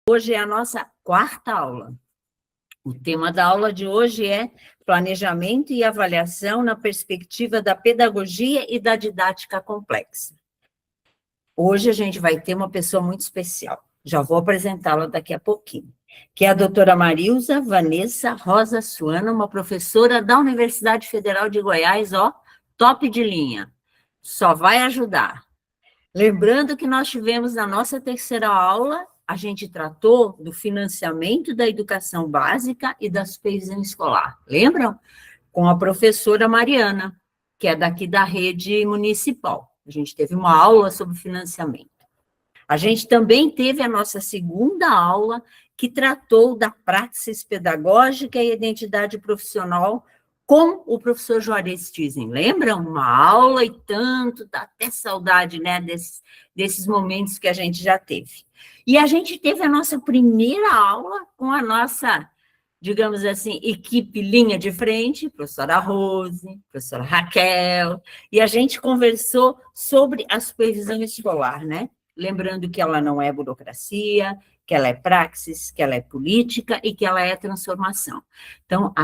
Hoje é a nossa quarta aula. O tema da aula de hoje é planejamento e avaliação na perspectiva da pedagogia e da didática complexa. Hoje a gente vai ter uma pessoa muito especial. Já vou apresentá-la daqui a pouquinho, que é a doutora Marilza Vanessa Rosa Suana, uma professora da Universidade Federal de Goiás, top de linha. Só vai ajudar. Lembrando que nós tivemos na nossa terceira aula, a gente tratou do financiamento da educação básica e da supervisão escolar. Lembram? Com a professora Mariana, que é daqui da rede municipal. A gente teve uma aula sobre financiamento. A gente também teve a nossa segunda aula, que tratou da praxis pedagógica e identidade profissional com o professor Juarez Thyssen. Lembram? Uma aula e tanto, dá até saudade, né, desses momentos que a gente já teve. E a gente teve a nossa primeira aula com a nossa, digamos assim, equipe linha de frente, professora Rose, professora Raquel, e a gente conversou sobre a supervisão escolar, né? Lembrando que ela não é burocracia, que ela é praxis, que ela é política e que ela é transformação. Então,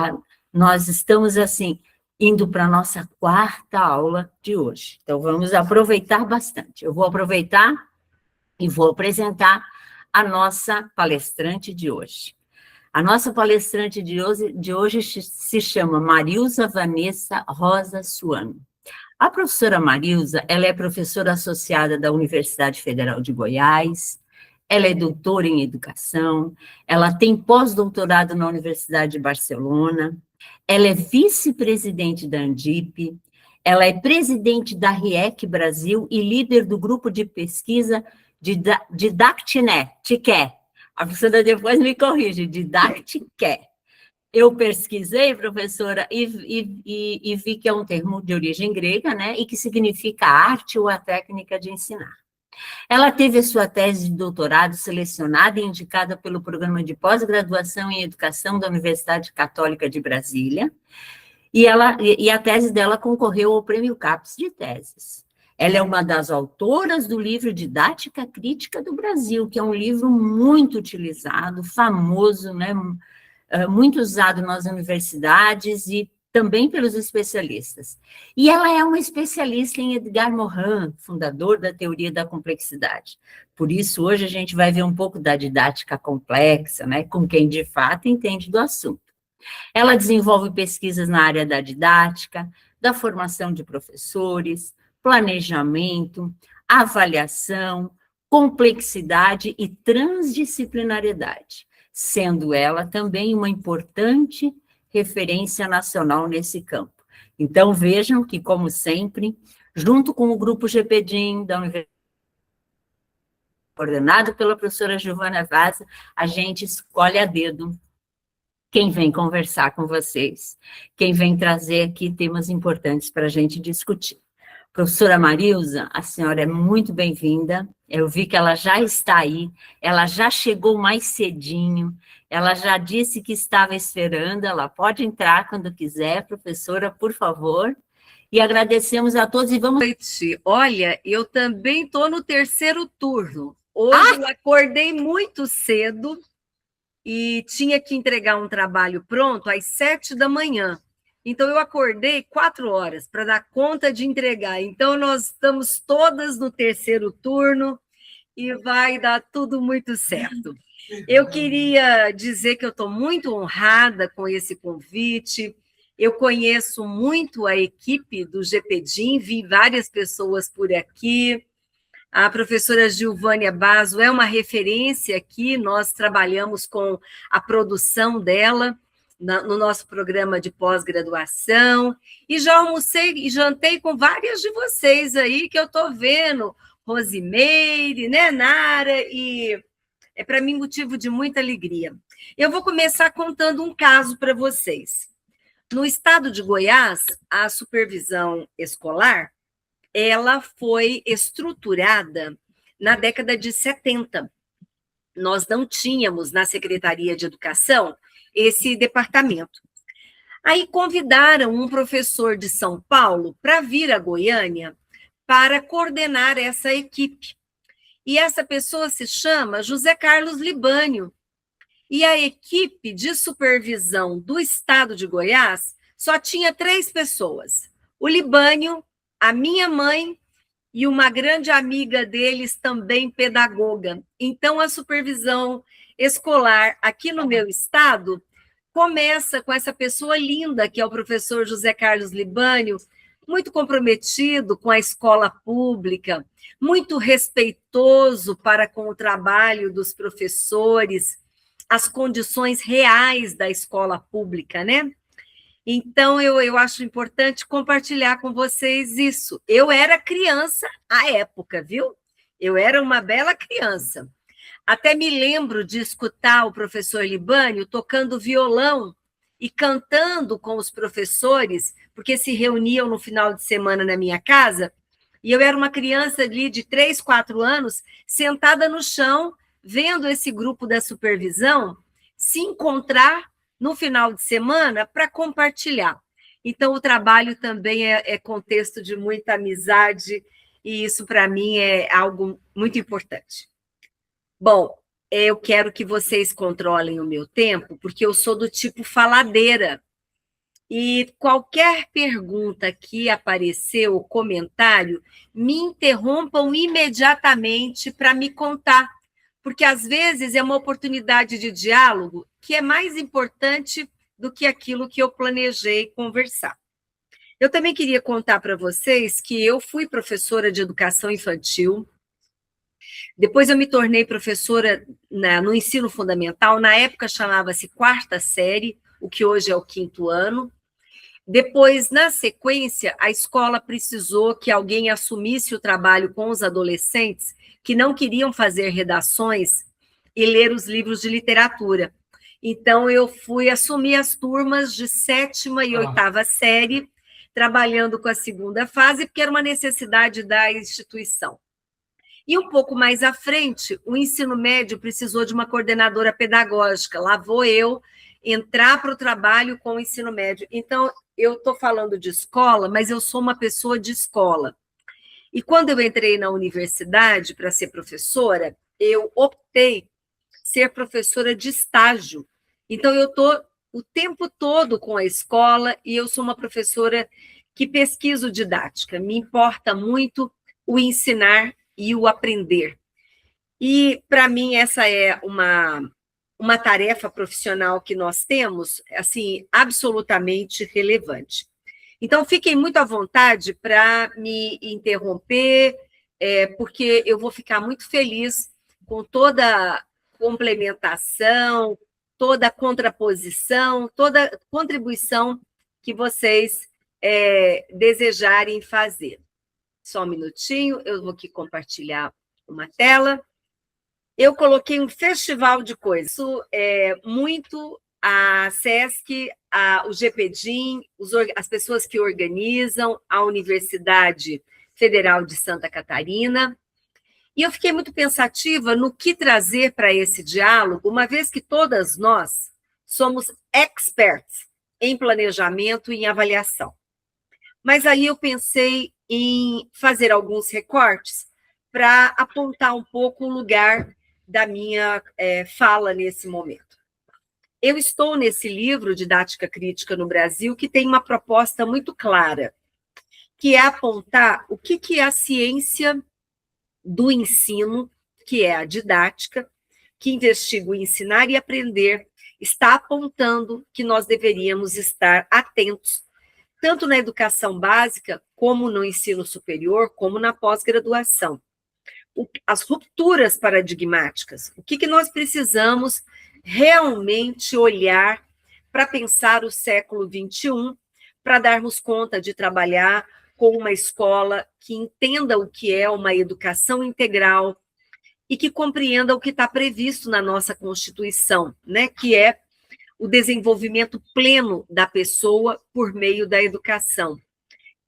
nós estamos, assim, indo para a nossa quarta aula de hoje. Então, vamos aproveitar bastante. Eu vou aproveitar e vou apresentar a nossa palestrante de hoje. A nossa palestrante de hoje se chama Marilza Vanessa Rosa Suana. A professora Marilza, ela é professora associada da Universidade Federal de Goiás, ela é doutora em educação, ela tem pós-doutorado na Universidade de Barcelona, ela é vice-presidente da Andip, ela é presidente da RIEC Brasil e líder do grupo de pesquisa Didactiqué. A professora depois me corrige, Didactiqué. Eu pesquisei, professora, e vi que é um termo de origem grega, né, e que significa arte ou a técnica de ensinar. Ela teve a sua tese de doutorado selecionada e indicada pelo Programa de Pós-Graduação em Educação da Universidade Católica de Brasília, e a tese dela concorreu ao Prêmio CAPES de Teses. Ela é uma das autoras do livro Didática Crítica do Brasil, que é um livro muito utilizado, famoso, né, muito usado nas universidades e também pelos especialistas. E ela é uma especialista em Edgar Morin, fundador da teoria da complexidade. Por isso, hoje a gente vai ver um pouco da didática complexa, né, com quem de fato entende do assunto. Ela desenvolve pesquisas na área da didática, da formação de professores, planejamento, avaliação, complexidade e transdisciplinariedade, sendo ela também uma importante referência nacional nesse campo. Então, vejam que, como sempre, junto com o grupo GPDIM da Universidade, coordenado pela professora Giovana Vaza, a gente escolhe a dedo quem vem conversar com vocês, quem vem trazer aqui temas importantes para a gente discutir. Professora Marilza, a senhora é muito bem-vinda, eu vi que ela já está aí, ela já chegou mais cedinho, ela já disse que estava esperando, ela pode entrar quando quiser, professora, por favor, e agradecemos a todos e vamos... Boa noite. Olha, eu também estou no terceiro turno, hoje eu acordei muito cedo, e tinha que entregar um trabalho pronto às 7 da manhã. Então, eu acordei 4 horas para dar conta de entregar. Então, nós estamos todas no terceiro turno e vai dar tudo muito certo. Eu queria dizer que eu estou muito honrada com esse convite. Eu conheço muito a equipe do GPDIM, vi várias pessoas por aqui. A professora Giovânia Basso é uma referência aqui, nós trabalhamos com a produção dela no nosso programa de pós-graduação, e já almocei e jantei com várias de vocês aí, que eu estou vendo, Rosimeire, né, Nara, e é para mim motivo de muita alegria. Eu vou começar contando um caso para vocês. No estado de Goiás, a supervisão escolar, ela foi estruturada na década de 70. Nós não tínhamos na Secretaria de Educação esse departamento. Aí convidaram um professor de São Paulo para vir a Goiânia para coordenar essa equipe. E essa pessoa se chama José Carlos Libânio. E a equipe de supervisão do estado de Goiás só tinha 3 pessoas. O Libânio, a minha mãe e uma grande amiga deles, também pedagoga. Então, a supervisão escolar aqui no meu estado começa com essa pessoa linda, que é o professor José Carlos Libânio, muito comprometido com a escola pública, muito respeitoso para com o trabalho dos professores, as condições reais da escola pública, né? Então, eu acho importante compartilhar com vocês isso. Eu era criança à época, viu? Eu era uma bela criança. Até me lembro de escutar o professor Libânio tocando violão e cantando com os professores, porque se reuniam no final de semana na minha casa, e eu era uma criança ali de 3, 4 anos, sentada no chão, vendo esse grupo da supervisão se encontrar no final de semana para compartilhar. Então, o trabalho também é contexto de muita amizade, e isso, para mim, é algo muito importante. Bom, eu quero que vocês controlem o meu tempo, porque eu sou do tipo faladeira. E qualquer pergunta que aparecer ou comentário, me interrompam imediatamente para me contar, porque às vezes é uma oportunidade de diálogo que é mais importante do que aquilo que eu planejei conversar. Eu também queria contar para vocês que eu fui professora de educação infantil, depois eu me tornei professora no ensino fundamental, na época chamava-se 4ª série, o que hoje é o 5º ano. Depois, na sequência, a escola precisou que alguém assumisse o trabalho com os adolescentes que não queriam fazer redações e ler os livros de literatura. Então, eu fui assumir as turmas de 7ª e 8ª série, trabalhando com a 2ª fase, porque era uma necessidade da instituição. E um pouco mais à frente, o ensino médio precisou de uma coordenadora pedagógica. Lá vou eu entrar para o trabalho com o ensino médio. Então, eu estou falando de escola, mas eu sou uma pessoa de escola. E quando eu entrei na universidade para ser professora, eu optei ser professora de estágio. Então, eu estou o tempo todo com a escola e eu sou uma professora que pesquiso didática. Me importa muito o ensinar e o aprender. E, para mim, essa é uma tarefa profissional que nós temos, assim, absolutamente relevante. Então, fiquem muito à vontade para me interromper, porque eu vou ficar muito feliz com toda complementação, toda contraposição, toda contribuição que vocês desejarem fazer. Só um minutinho, eu vou aqui compartilhar uma tela. Eu coloquei um festival de coisas. Isso é muito a SESC, o GPDIM, as pessoas que organizam, a Universidade Federal de Santa Catarina. E eu fiquei muito pensativa no que trazer para esse diálogo, uma vez que todas nós somos experts em planejamento e em avaliação. Mas aí eu pensei em fazer alguns recortes para apontar um pouco o lugar da minha fala nesse momento. Eu estou nesse livro, Didática Crítica no Brasil, que tem uma proposta muito clara, que é apontar o que é a ciência do ensino, que é a didática, que investiga o ensinar e aprender, está apontando que nós deveríamos estar atentos, tanto na educação básica, como no ensino superior, como na pós-graduação. As rupturas paradigmáticas, o que nós precisamos realmente olhar para pensar o século XXI, para darmos conta de trabalhar com uma escola que entenda o que é uma educação integral e que compreenda o que está previsto na nossa Constituição, né, que é o desenvolvimento pleno da pessoa por meio da educação.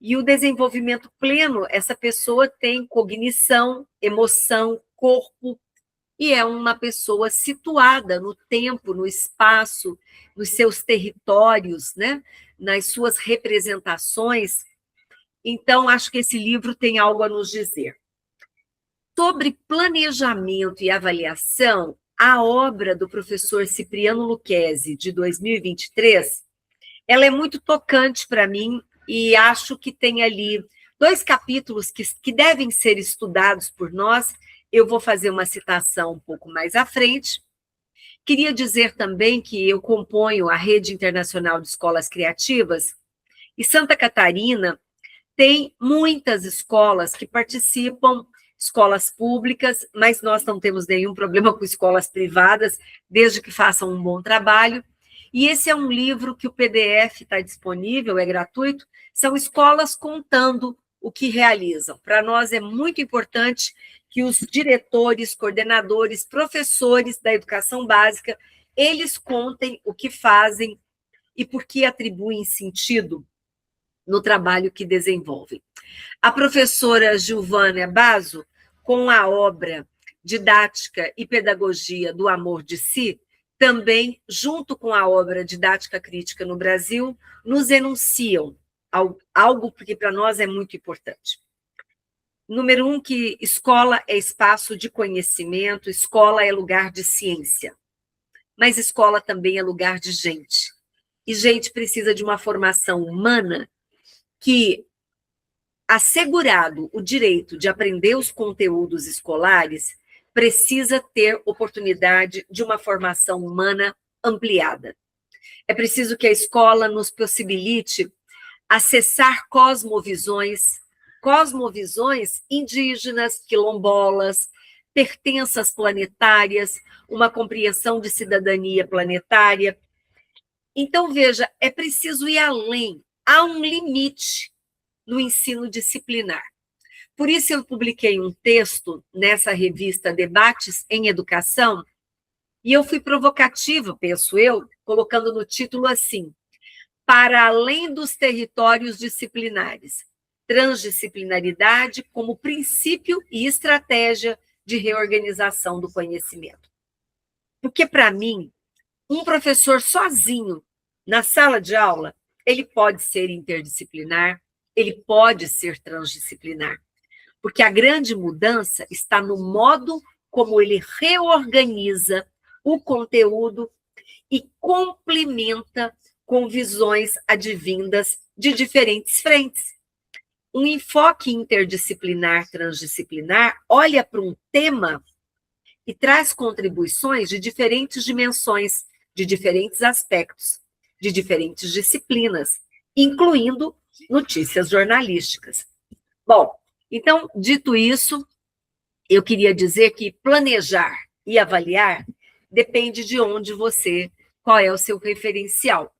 E o desenvolvimento pleno, essa pessoa tem cognição, emoção, corpo, e é uma pessoa situada no tempo, no espaço, nos seus territórios, né? Nas suas representações. Então, acho que esse livro tem algo a nos dizer. Sobre planejamento e avaliação, a obra do professor Cipriano Lucchesi, de 2023, ela é muito tocante para mim e acho que tem ali 2 capítulos que devem ser estudados por nós. Eu vou fazer uma citação um pouco mais à frente. Queria dizer também que eu componho a Rede Internacional de Escolas Criativas e Santa Catarina tem muitas escolas que participam, escolas públicas, mas nós não temos nenhum problema com escolas privadas, desde que façam um bom trabalho. E esse é um livro que o PDF está disponível, é gratuito, são escolas contando o que realizam. Para nós é muito importante que os diretores, coordenadores, professores da educação básica, eles contem o que fazem e por que atribuem sentido no trabalho que desenvolvem. A professora Giovânia Basso, com a obra Didática e Pedagogia do Amor de Si, também, junto com a obra Didática Crítica no Brasil, nos enunciam algo que para nós é muito importante. Número 1, que escola é espaço de conhecimento, escola é lugar de ciência, mas escola também é lugar de gente. E gente precisa de uma formação humana que, assegurado o direito de aprender os conteúdos escolares, precisa ter oportunidade de uma formação humana ampliada. É preciso que a escola nos possibilite acessar cosmovisões indígenas, quilombolas, pertenças planetárias, uma compreensão de cidadania planetária. Então, veja, é preciso ir além. Há um limite no ensino disciplinar. Por isso, eu publiquei um texto nessa revista Debates em Educação, e eu fui provocativa, penso eu, colocando no título assim: para além dos territórios disciplinares, transdisciplinaridade como princípio e estratégia de reorganização do conhecimento. Porque, para mim, um professor sozinho na sala de aula, ele pode ser interdisciplinar, ele pode ser transdisciplinar, porque a grande mudança está no modo como ele reorganiza o conteúdo e complementa com visões advindas de diferentes frentes. Um enfoque interdisciplinar, transdisciplinar, olha para um tema e traz contribuições de diferentes dimensões, de diferentes aspectos, de diferentes disciplinas, incluindo notícias jornalísticas. Bom, então, dito isso, eu queria dizer que planejar e avaliar depende de qual é o seu referencial.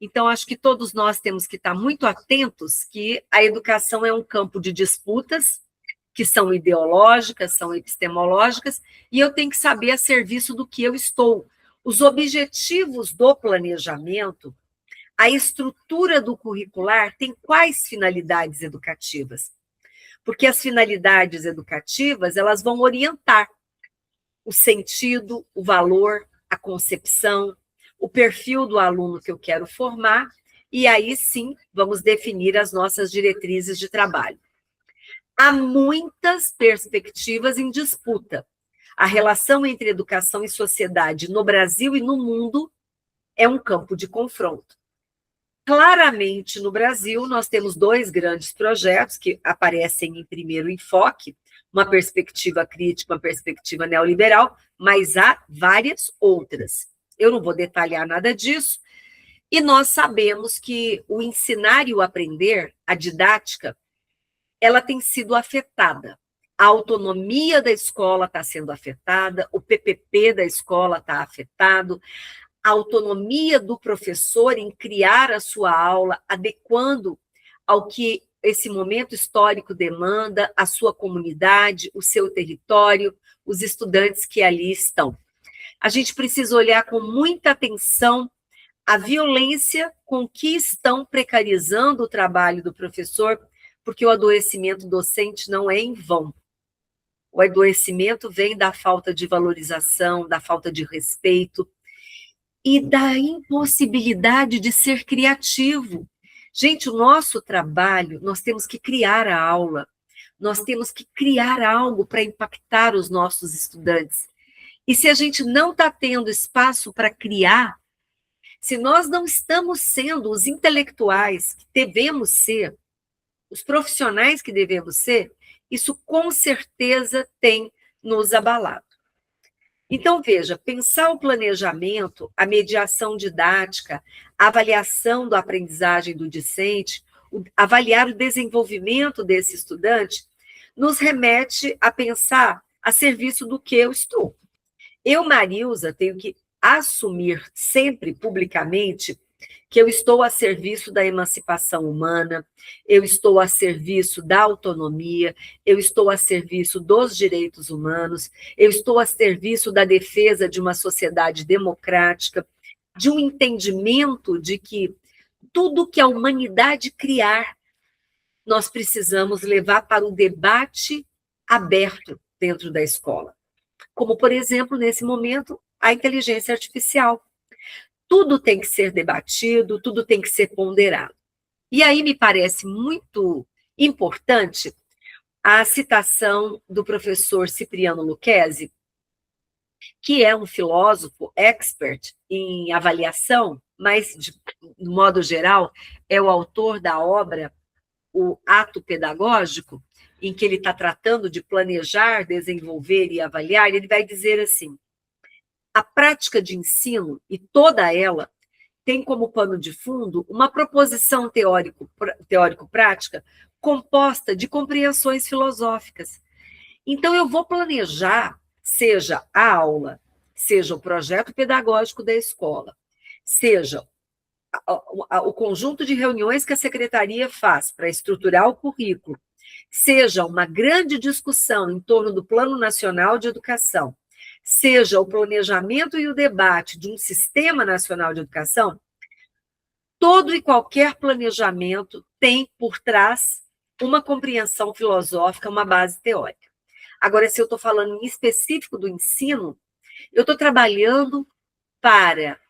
Então, acho que todos nós temos que estar muito atentos que a educação é um campo de disputas, que são ideológicas, são epistemológicas, e eu tenho que saber a serviço do que eu estou. Os objetivos do planejamento, a estrutura do curricular tem quais finalidades educativas? Porque as finalidades educativas, elas vão orientar o sentido, o valor, a concepção, o perfil do aluno que eu quero formar, e aí sim vamos definir as nossas diretrizes de trabalho. Há muitas perspectivas em disputa. A relação entre educação e sociedade no Brasil e no mundo é um campo de confronto. Claramente, no Brasil, nós temos 2 grandes projetos que aparecem em primeiro enfoque, uma perspectiva crítica, uma perspectiva neoliberal, mas há várias outras. Eu não vou detalhar nada disso, e nós sabemos que o ensinar e o aprender, a didática, ela tem sido afetada. A autonomia da escola está sendo afetada, o PPP da escola está afetado, a autonomia do professor em criar a sua aula, adequando ao que esse momento histórico demanda, a sua comunidade, o seu território, os estudantes que ali estão. A gente precisa olhar com muita atenção a violência com que estão precarizando o trabalho do professor, porque o adoecimento docente não é em vão. O adoecimento vem da falta de valorização, da falta de respeito e da impossibilidade de ser criativo. Gente, o nosso trabalho, nós temos que criar a aula. Nós temos que criar algo para impactar os nossos estudantes. E se a gente não está tendo espaço para criar, se nós não estamos sendo os intelectuais que devemos ser, os profissionais que devemos ser, isso com certeza tem nos abalado. Então, veja, pensar o planejamento, a mediação didática, a avaliação da aprendizagem do discente, avaliar o desenvolvimento desse estudante, nos remete a pensar a serviço do que eu estou. Eu, Marilza, tenho que assumir sempre publicamente que eu estou a serviço da emancipação humana, eu estou a serviço da autonomia, eu estou a serviço dos direitos humanos, eu estou a serviço da defesa de uma sociedade democrática, de um entendimento de que tudo que a humanidade criar, nós precisamos levar para o debate aberto dentro da escola. Como, por exemplo, nesse momento, a inteligência artificial. Tudo tem que ser debatido, tudo tem que ser ponderado. E aí me parece muito importante a citação do professor Cipriano Lucchesi, que é um filósofo expert em avaliação, mas, de modo geral, é o autor da obra O Ato Pedagógico, em que ele está tratando de planejar, desenvolver e avaliar. Ele vai dizer assim: a prática de ensino, e toda ela, tem como pano de fundo uma proposição teórico-prática composta de compreensões filosóficas. Então, eu vou planejar, seja a aula, seja o projeto pedagógico da escola, seja o conjunto de reuniões que a secretaria faz para estruturar o currículo, seja uma grande discussão em torno do Plano Nacional de Educação, seja o planejamento e o debate de um Sistema Nacional de Educação, todo e qualquer planejamento tem por trás uma compreensão filosófica, uma base teórica. Agora, se eu estou falando em específico do ensino, eu estou trabalhando para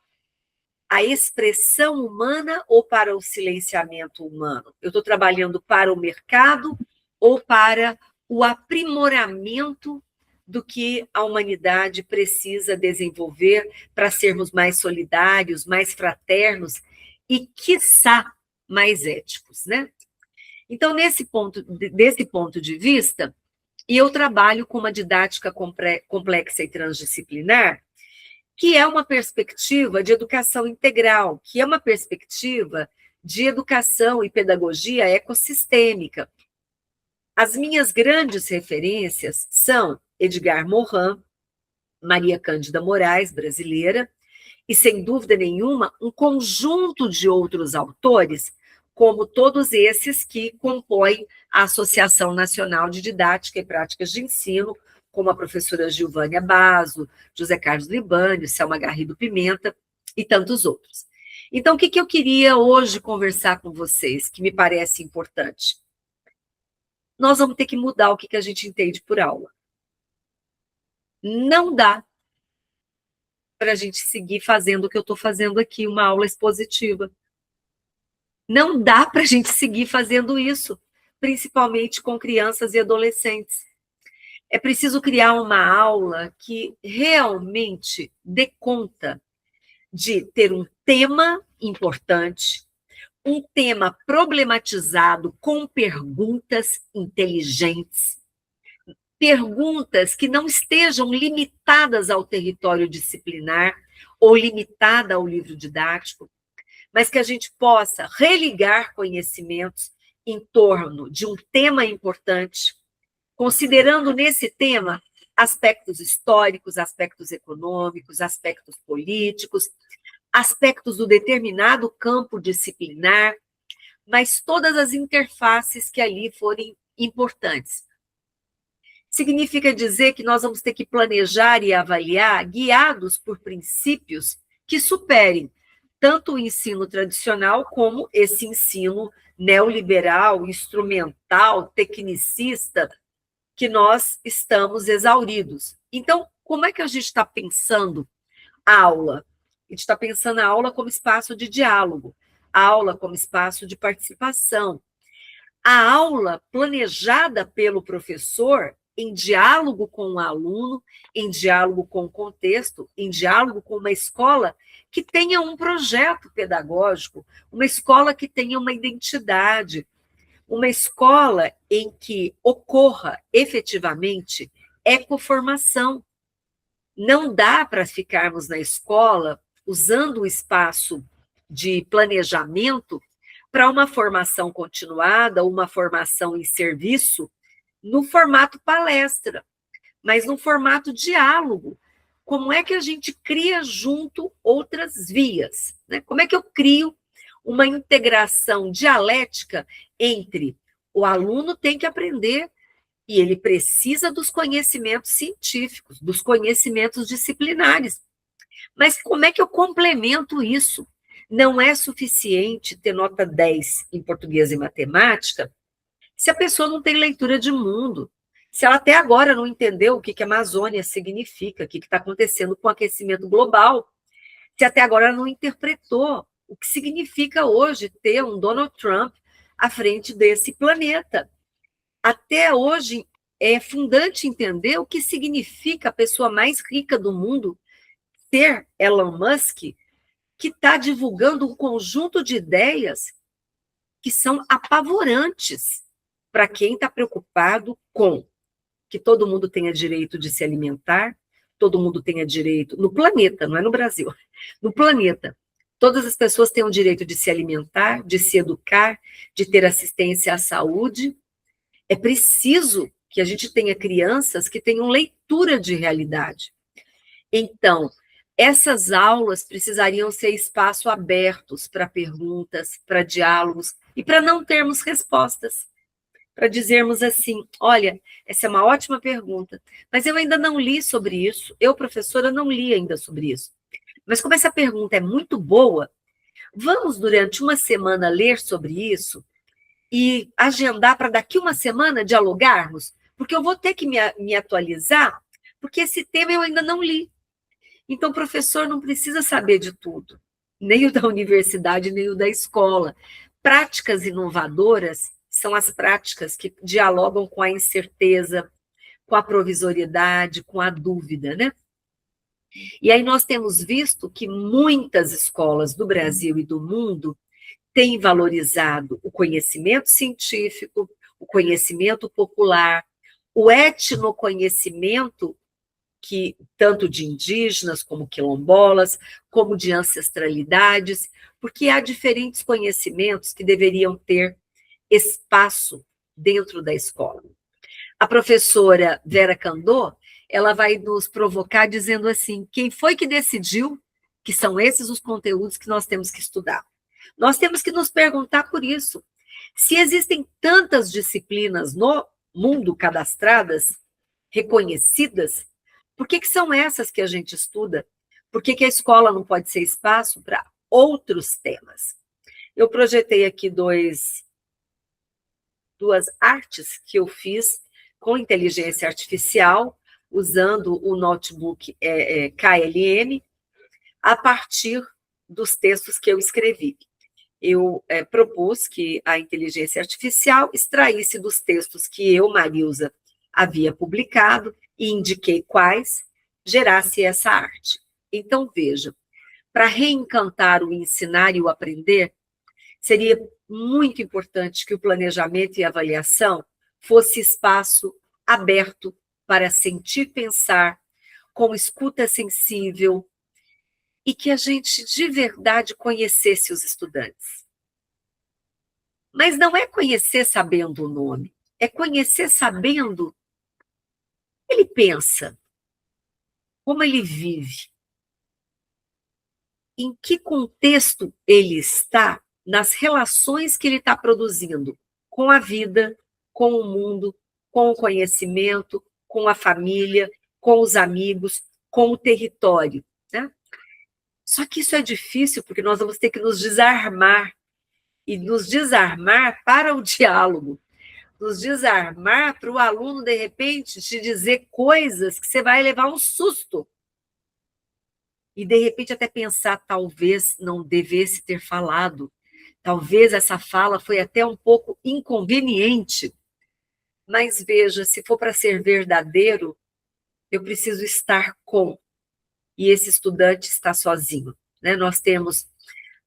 a expressão humana ou para o silenciamento humano? Eu estou trabalhando para o mercado ou para o aprimoramento do que a humanidade precisa desenvolver para sermos mais solidários, mais fraternos e, quiçá, mais éticos, né? Então, desse ponto de vista, eu trabalho com uma didática complexa e transdisciplinar, que é uma perspectiva de educação integral, que é uma perspectiva de educação e pedagogia ecossistêmica. As minhas grandes referências são Edgar Morin, Maria Cândida Moraes, brasileira, e, sem dúvida nenhuma, um conjunto de outros autores, como todos esses que compõem a Associação Nacional de Didática e Práticas de Ensino, como a professora Gilvânia Basso, José Carlos Libânio, Selma Garrido Pimenta e tantos outros. Então, o que eu queria hoje conversar com vocês, que me parece importante? Nós vamos ter que mudar o que a gente entende por aula. Não dá para a gente seguir fazendo o que eu estou fazendo aqui, uma aula expositiva. Não dá para a gente seguir fazendo isso, principalmente com crianças e adolescentes. É preciso criar uma aula que realmente dê conta de ter um tema importante, um tema problematizado com perguntas inteligentes, perguntas que não estejam limitadas ao território disciplinar ou limitada ao livro didático, mas que a gente possa religar conhecimentos em torno de um tema importante, considerando nesse tema aspectos históricos, aspectos econômicos, aspectos políticos, aspectos do determinado campo disciplinar, mas todas as interfaces que ali forem importantes. Significa dizer que nós vamos ter que planejar e avaliar guiados por princípios que superem tanto o ensino tradicional como esse ensino neoliberal, instrumental, tecnicista, que nós estamos exauridos. Então, como é que a gente está pensando a aula? A gente está pensando a aula como espaço de diálogo, a aula como espaço de participação, a aula planejada pelo professor, em diálogo com o aluno, em diálogo com o contexto, em diálogo com uma escola que tenha um projeto pedagógico, uma escola que tenha uma identidade, uma escola em que ocorra efetivamente ecoformação. Não dá para ficarmos na escola usando o espaço de planejamento para uma formação continuada, uma formação em serviço, no formato palestra, mas no formato diálogo. Como é que a gente cria junto outras vias? Né? Como é que eu crio uma integração dialética entre o aluno tem que aprender e ele precisa dos conhecimentos científicos, dos conhecimentos disciplinares. Mas como é que eu complemento isso? Não é suficiente ter nota 10 em português e matemática se a pessoa não tem leitura de mundo, se ela até agora não entendeu o que a Amazônia significa, o que está acontecendo com o aquecimento global, se até agora ela não interpretou o que significa hoje ter um Donald Trump à frente desse planeta. Até hoje é fundante entender o que significa a pessoa mais rica do mundo ser Elon Musk, que está divulgando um conjunto de ideias que são apavorantes para quem está preocupado com que todo mundo tenha direito de se alimentar, todo mundo tenha direito, no planeta, não é no Brasil, no planeta, todas as pessoas têm o direito de se alimentar, de se educar, de ter assistência à saúde. É preciso que a gente tenha crianças que tenham leitura de realidade. Então, essas aulas precisariam ser espaços abertos para perguntas, para diálogos e para não termos respostas. Para dizermos assim, olha, essa é uma ótima pergunta, mas eu ainda não li sobre isso, eu, professora, não li ainda sobre isso. Mas como essa pergunta é muito boa, vamos, durante uma semana, ler sobre isso e agendar para daqui uma semana dialogarmos, porque eu vou ter que me atualizar, porque esse tema eu ainda não li. Então, o professor não precisa saber de tudo, nem o da universidade, nem o da escola. Práticas inovadoras são as práticas que dialogam com a incerteza, com a provisoriedade, com a dúvida, né? E aí nós temos visto que muitas escolas do Brasil e do mundo têm valorizado o conhecimento científico, o conhecimento popular, o etnoconhecimento, que tanto de indígenas como quilombolas, como de ancestralidades, porque há diferentes conhecimentos que deveriam ter espaço dentro da escola. A professora Vera Candô, ela vai nos provocar dizendo assim, quem foi que decidiu que são esses os conteúdos que nós temos que estudar? Nós temos que nos perguntar por isso. Se existem tantas disciplinas no mundo cadastradas, reconhecidas, por que são essas que a gente estuda? Por que a escola não pode ser espaço para outros temas? Eu projetei aqui duas artes que eu fiz com inteligência artificial, usando o notebook KLM, a partir dos textos que eu escrevi. Eu propus que a inteligência artificial extraísse dos textos que eu, Marilza, havia publicado e indiquei quais, gerasse essa arte. Então, veja, para reencantar o ensinar e o aprender, seria muito importante que o planejamento e avaliação fosse espaço aberto para sentir, pensar, com escuta sensível, e que a gente de verdade conhecesse os estudantes. Mas não é conhecer sabendo o nome, é conhecer sabendo ele pensa, como ele vive, em que contexto ele está, nas relações que ele está produzindo com a vida, com o mundo, com o conhecimento, com a família, com os amigos, com o território. Né? Só que isso é difícil, porque nós vamos ter que nos desarmar, e nos desarmar para o diálogo, nos desarmar para o aluno, de repente, te dizer coisas que você vai levar um susto. E, de repente, até pensar, talvez não devesse ter falado, Talvez essa fala foi até um pouco inconveniente, mas veja, se for para ser verdadeiro, eu preciso estar com, e esse estudante está sozinho, né? Nós temos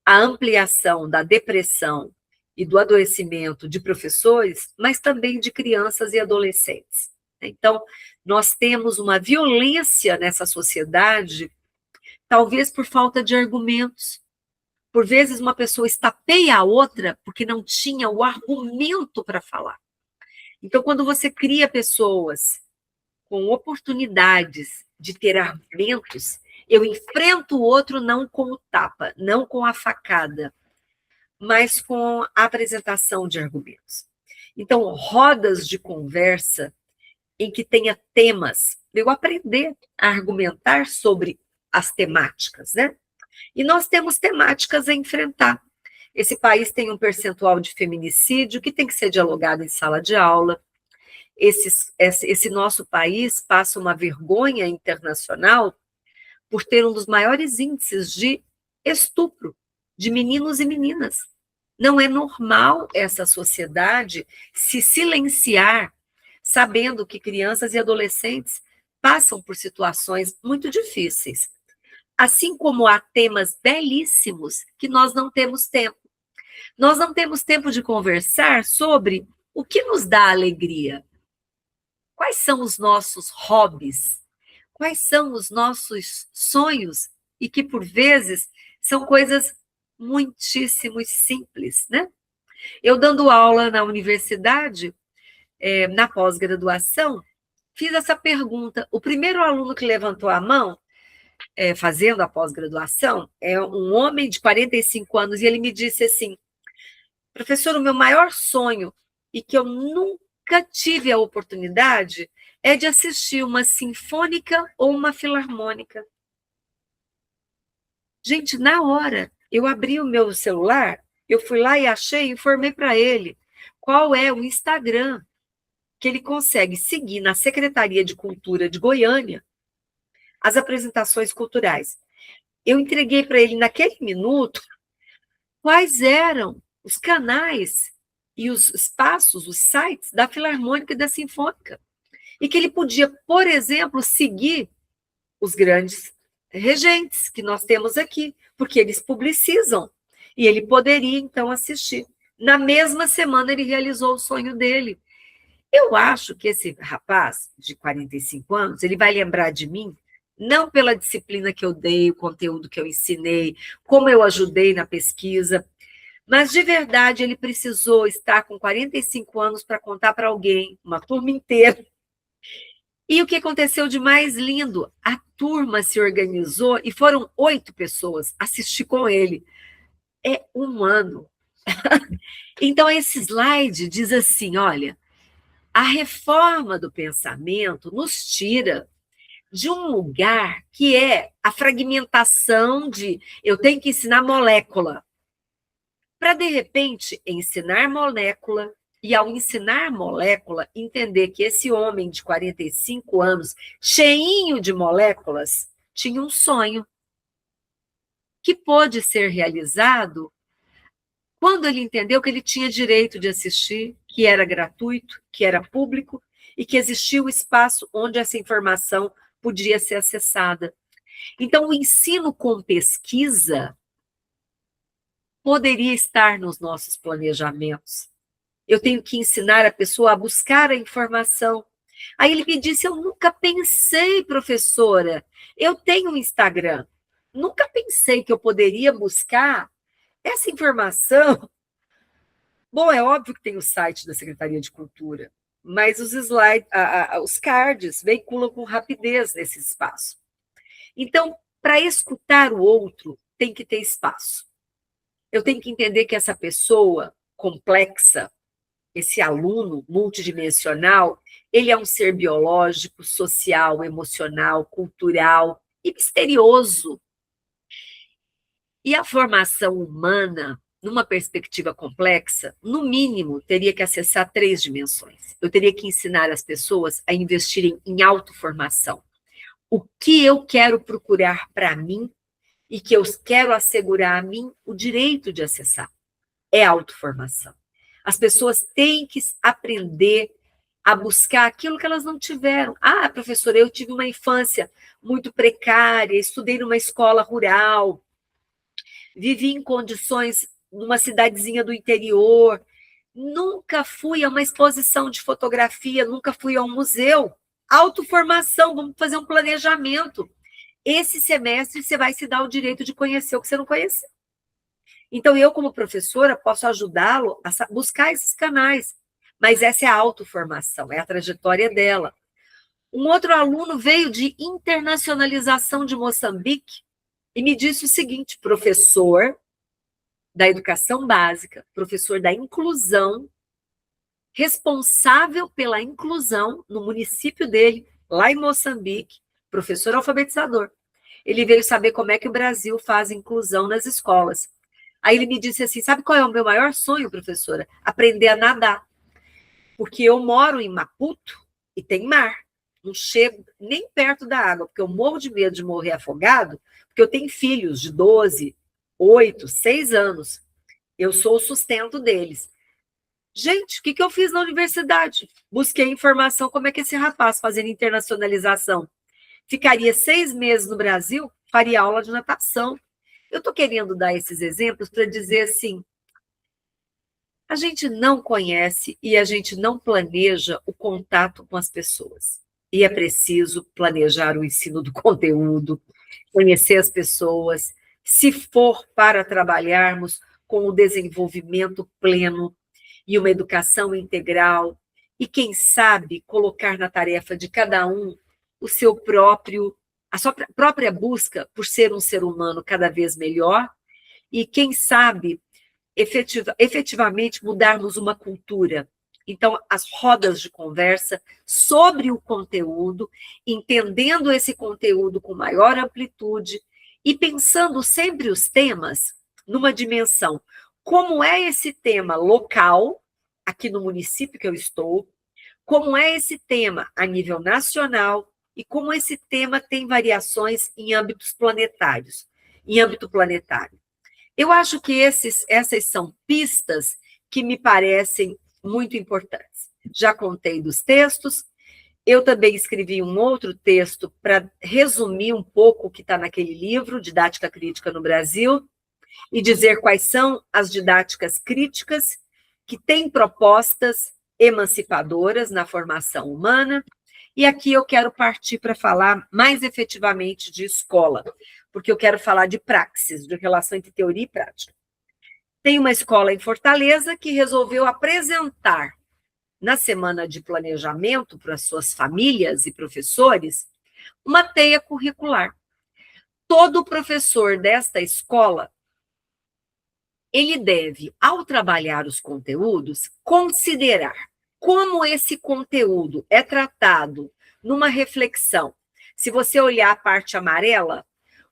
a ampliação da depressão e do adoecimento de professores, mas também de crianças e adolescentes. Então, nós temos uma violência nessa sociedade, talvez por falta de argumentos. Por vezes, uma pessoa estapeia a outra porque não tinha o argumento para falar. Então, quando você cria pessoas com oportunidades de ter argumentos, eu enfrento o outro não com o tapa, não com a facada, mas com a apresentação de argumentos. Então, rodas de conversa em que tenha temas, para eu aprender a argumentar sobre as temáticas, né? E nós temos temáticas a enfrentar. Esse país tem um percentual de feminicídio que tem que ser dialogado em sala de aula. Esse nosso país passa uma vergonha internacional por ter um dos maiores índices de estupro de meninos e meninas. Não é normal essa sociedade se silenciar, sabendo que crianças e adolescentes passam por situações muito difíceis. Assim como há temas belíssimos que nós não temos tempo. Nós não temos tempo de conversar sobre o que nos dá alegria. Quais são os nossos hobbies? Quais são os nossos sonhos? E que, por vezes, são coisas muitíssimo simples, né? Eu dando aula na universidade, na pós-graduação, fiz essa pergunta. O primeiro aluno que levantou a mão, fazendo a pós-graduação, é um homem de 45 anos, e ele me disse assim, professor, o meu maior sonho, e que eu nunca tive a oportunidade, é de assistir uma sinfônica ou uma filarmônica. Gente, na hora, eu abri o meu celular, eu fui lá e achei e informei para ele qual é o Instagram que ele consegue seguir na Secretaria de Cultura de Goiânia as apresentações culturais. Eu entreguei para ele, naquele minuto, quais eram os canais e os espaços, os sites da Filarmônica e da Sinfônica. E que ele podia, por exemplo, seguir os grandes regentes que nós temos aqui, porque eles publicizam. E ele poderia, então, assistir. Na mesma semana, ele realizou o sonho dele. Eu acho que esse rapaz, de 45 anos, ele vai lembrar de mim, não pela disciplina que eu dei, o conteúdo que eu ensinei, como eu ajudei na pesquisa, mas, de verdade, ele precisou estar com 45 anos para contar para alguém, uma turma inteira. E o que aconteceu de mais lindo? A turma se organizou e foram 8 pessoas assistir com ele. É um ano. Então, esse slide diz assim, olha, a reforma do pensamento nos tira de um lugar que é a fragmentação de eu tenho que ensinar molécula, para, de repente, ensinar molécula, e ao ensinar molécula, entender que esse homem de 45 anos, cheinho de moléculas, tinha um sonho que pôde ser realizado quando ele entendeu que ele tinha direito de assistir, que era gratuito, que era público, e que existia o espaço onde essa informação podia ser acessada. Então, o ensino com pesquisa poderia estar nos nossos planejamentos. Eu tenho que ensinar a pessoa a buscar a informação. Aí ele me disse, eu nunca pensei, professora, eu tenho um Instagram, nunca pensei que eu poderia buscar essa informação. Bom, é óbvio que tem o site da Secretaria de Cultura, mas os slides, os cards veiculam com rapidez nesse espaço. Então, para escutar o outro, tem que ter espaço. Eu tenho que entender que essa pessoa complexa, esse aluno multidimensional, ele é um ser biológico, social, emocional, cultural e misterioso. E a formação humana, numa perspectiva complexa, no mínimo, teria que acessar 3 dimensões. Eu teria que ensinar as pessoas a investirem em autoformação. O que eu quero procurar para mim e que eu quero assegurar a mim o direito de acessar. é autoformação. As pessoas têm que aprender a buscar aquilo que elas não tiveram. Ah, professora, eu tive uma infância muito precária, estudei numa escola rural, vivi em condições numa cidadezinha do interior, nunca fui a uma exposição de fotografia, nunca fui a um museu. Autoformação, vamos fazer um planejamento. Esse semestre você vai se dar o direito de conhecer o que você não conheceu. Então, eu, como professora, posso ajudá-lo a buscar esses canais. Mas essa é a autoformação, é a trajetória dela. Um outro aluno veio de internacionalização de Moçambique e me disse o seguinte: professor da educação básica, professor da inclusão, responsável pela inclusão no município dele, lá em Moçambique, professor alfabetizador. Ele veio saber como é que o Brasil faz inclusão nas escolas. Aí ele me disse assim: sabe qual é o meu maior sonho, professora? Aprender a nadar. Porque eu moro em Maputo e tem mar. Não chego nem perto da água, porque eu morro de medo de morrer afogado, porque eu tenho filhos de 12, 8, 6 anos. Eu sou o sustento deles. Gente, o que eu fiz na universidade? Busquei informação como é que esse rapaz, fazendo internacionalização, ficaria 6 meses no Brasil, faria aula de natação. Eu estou querendo dar esses exemplos para dizer assim, a gente não conhece e a gente não planeja o contato com as pessoas. E é preciso planejar o ensino do conteúdo, conhecer as pessoas, se for para trabalharmos com o desenvolvimento pleno e uma educação integral, e quem sabe colocar na tarefa de cada um o seu próprio, a sua própria busca por ser um ser humano cada vez melhor, e quem sabe efetivamente mudarmos uma cultura. Então, as rodas de conversa sobre o conteúdo, entendendo esse conteúdo com maior amplitude e pensando sempre os temas numa dimensão. Como é esse tema local, aqui no município que eu estou, como é esse tema a nível nacional e como esse tema tem variações em âmbitos planetários, em âmbito planetário. Eu acho que essas são pistas que me parecem muito importantes. Já contei dos textos, eu também escrevi um outro texto para resumir um pouco o que está naquele livro, Didática Crítica no Brasil, e dizer quais são as didáticas críticas que têm propostas emancipadoras na formação humana. E aqui eu quero partir para falar mais efetivamente de escola, porque eu quero falar de praxis, de relação entre teoria e prática. Tem uma escola em Fortaleza que resolveu apresentar, na semana de planejamento para suas famílias e professores, uma teia curricular. Todo professor desta escola, ele deve, ao trabalhar os conteúdos, considerar como esse conteúdo é tratado numa reflexão. Se você olhar a parte amarela,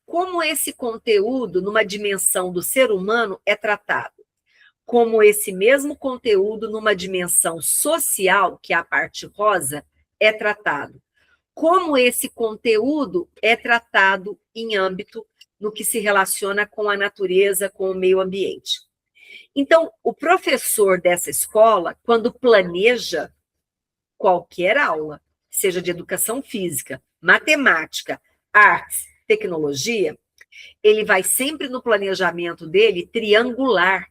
como esse conteúdo, numa dimensão do ser humano, é tratado. Como esse mesmo conteúdo, numa dimensão social, que é a parte rosa, é tratado. Como esse conteúdo é tratado em âmbito no que se relaciona com a natureza, com o meio ambiente. Então, o professor dessa escola, quando planeja qualquer aula, seja de educação física, matemática, artes, tecnologia, ele vai sempre no planejamento dele triangular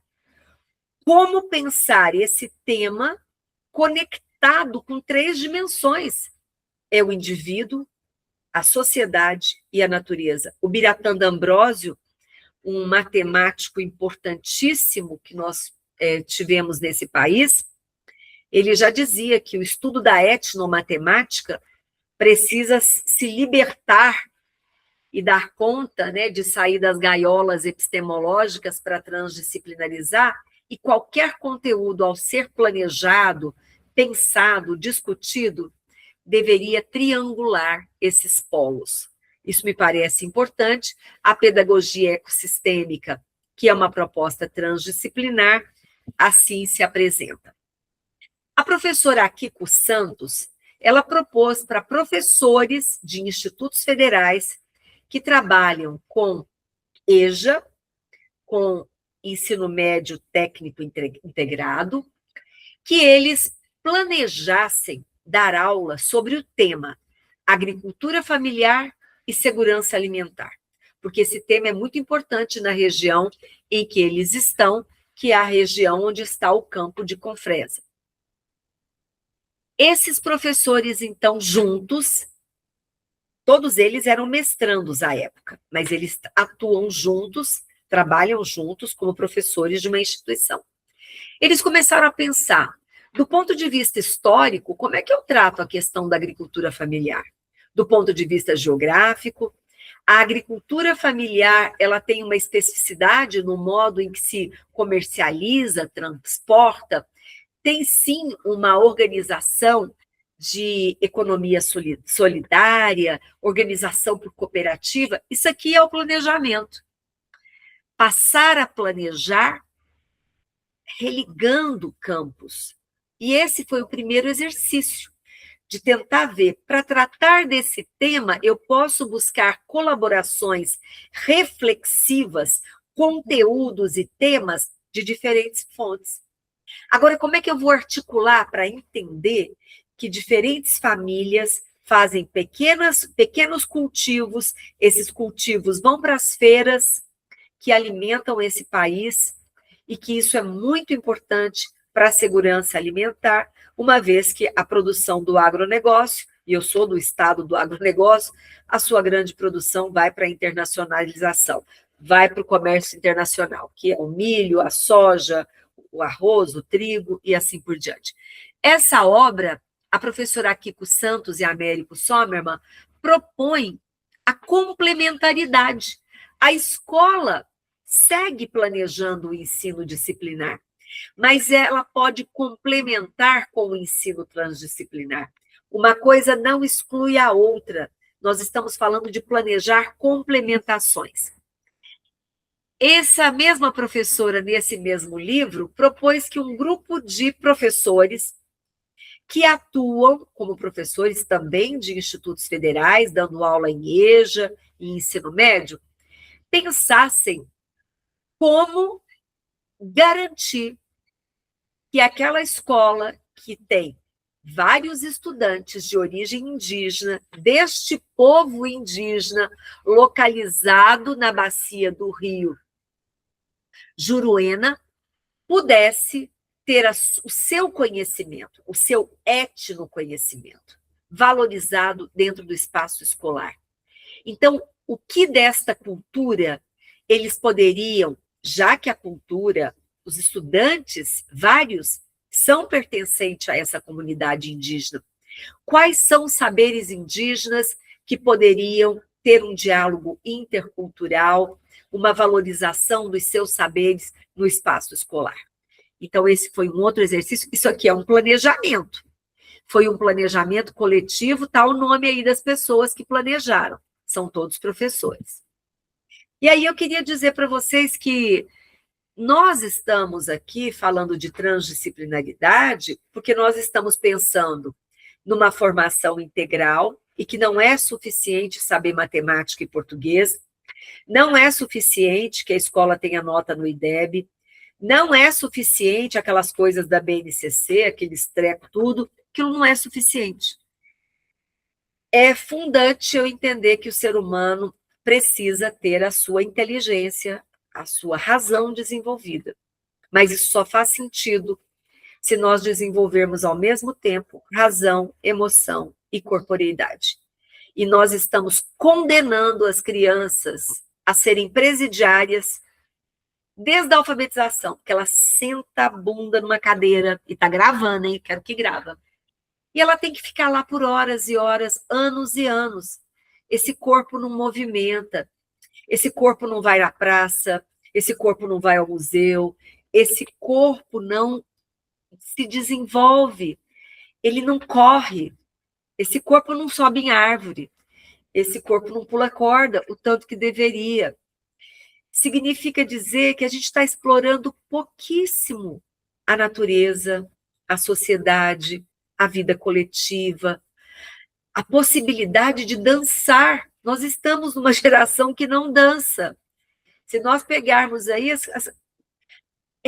como pensar esse tema conectado com 3 dimensões. É o indivíduo, a sociedade e a natureza. O Biratã D'Ambrosio, um matemático importantíssimo que nós tivemos nesse país, ele já dizia que o estudo da etnomatemática precisa se libertar e dar conta, né, de sair das gaiolas epistemológicas para transdisciplinarizar, e qualquer conteúdo, ao ser planejado, pensado, discutido, deveria triangular esses polos. Isso me parece importante. A pedagogia ecossistêmica, que é uma proposta transdisciplinar, assim se apresenta. A professora Akiko Santos, ela propôs para professores de institutos federais que trabalham com EJA, com ensino médio técnico integrado, que eles planejassem dar aula sobre o tema agricultura familiar e segurança alimentar, porque esse tema é muito importante na região em que eles estão, que é a região onde está o campo de Confresa. Esses professores, então, juntos, todos eles eram mestrandos à época, mas eles atuam juntos, trabalham juntos como professores de uma instituição. Eles começaram a pensar, do ponto de vista histórico, como é que eu trato a questão da agricultura familiar? Do ponto de vista geográfico, a agricultura familiar, ela tem uma especificidade no modo em que se comercializa, transporta, tem sim uma organização de economia solidária, organização por cooperativa, isso aqui é o planejamento. Passar a planejar religando campos. E esse foi o primeiro exercício, de tentar ver, para tratar desse tema, eu posso buscar colaborações reflexivas, conteúdos e temas de diferentes fontes. Agora, como é que eu vou articular para entender que diferentes famílias fazem pequenos cultivos, esses cultivos vão para as feiras que alimentam esse país e que isso é muito importante para a segurança alimentar, uma vez que a produção do agronegócio, e eu sou do estado do agronegócio, a sua grande produção vai para a internacionalização, vai para o comércio internacional, que é o milho, a soja, o arroz, o trigo e assim por diante. Essa obra, a professora Kiko Santos e a Américo Sommermann propõem a complementaridade. A escola segue planejando o ensino disciplinar, mas ela pode complementar com o ensino transdisciplinar. Uma coisa não exclui a outra. Nós estamos falando de planejar complementações. Essa mesma professora, nesse mesmo livro, propôs que um grupo de professores que atuam como professores também de institutos federais, dando aula em EJA e ensino médio, pensassem como garantir que aquela escola que tem vários estudantes de origem indígena, deste povo indígena, localizado na bacia do rio Juruena, pudesse ter o seu conhecimento, o seu etnoconhecimento, valorizado dentro do espaço escolar. Então, o que desta cultura eles poderiam, já que a cultura, os estudantes, vários, são pertencentes a essa comunidade indígena, quais são os saberes indígenas que poderiam ter um diálogo intercultural, uma valorização dos seus saberes no espaço escolar? Então, esse foi um outro exercício. Isso aqui é um planejamento. Foi um planejamento coletivo, está o nome aí das pessoas que planejaram. São todos professores. E aí eu queria dizer para vocês que nós estamos aqui falando de transdisciplinaridade porque nós estamos pensando numa formação integral e que não é suficiente saber matemática e português, não é suficiente que a escola tenha nota no IDEB, não é suficiente aquelas coisas da BNCC, aqueles trecos, tudo, aquilo não é suficiente. É fundante eu entender que o ser humano precisa ter a sua inteligência, a sua razão desenvolvida. Mas isso só faz sentido se nós desenvolvermos ao mesmo tempo razão, emoção e corporeidade. E nós estamos condenando as crianças a serem presidiárias desde a alfabetização, que ela senta a bunda numa cadeira e está gravando, hein? Quero que grava. E ela tem que ficar lá por horas e horas, anos e anos. Esse corpo não movimenta, esse corpo não vai à praça, esse corpo não vai ao museu, esse corpo não se desenvolve, ele não corre, esse corpo não sobe em árvore, esse corpo não pula corda o tanto que deveria. Significa dizer que a gente está explorando pouquíssimo a natureza, a sociedade, a vida coletiva, a possibilidade de dançar. Nós estamos numa geração que não dança. Se nós pegarmos aí,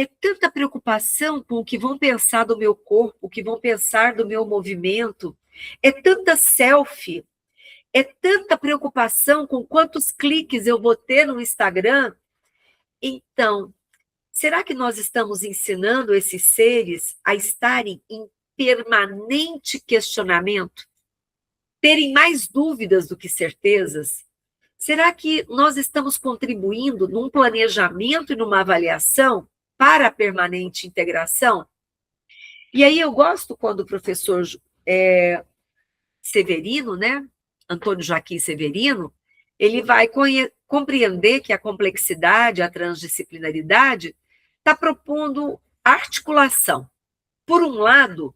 é tanta preocupação com o que vão pensar do meu corpo, o que vão pensar do meu movimento, é tanta selfie, é tanta preocupação com quantos cliques eu vou ter no Instagram. Então, será que nós estamos ensinando esses seres a estarem em permanente questionamento? Terem mais dúvidas do que certezas? Será que nós estamos contribuindo num planejamento e numa avaliação para a permanente integração? E aí eu gosto quando o professor Severino, né, Antônio Joaquim Severino, ele vai compreender que a complexidade, a transdisciplinaridade, está propondo articulação. Por um lado,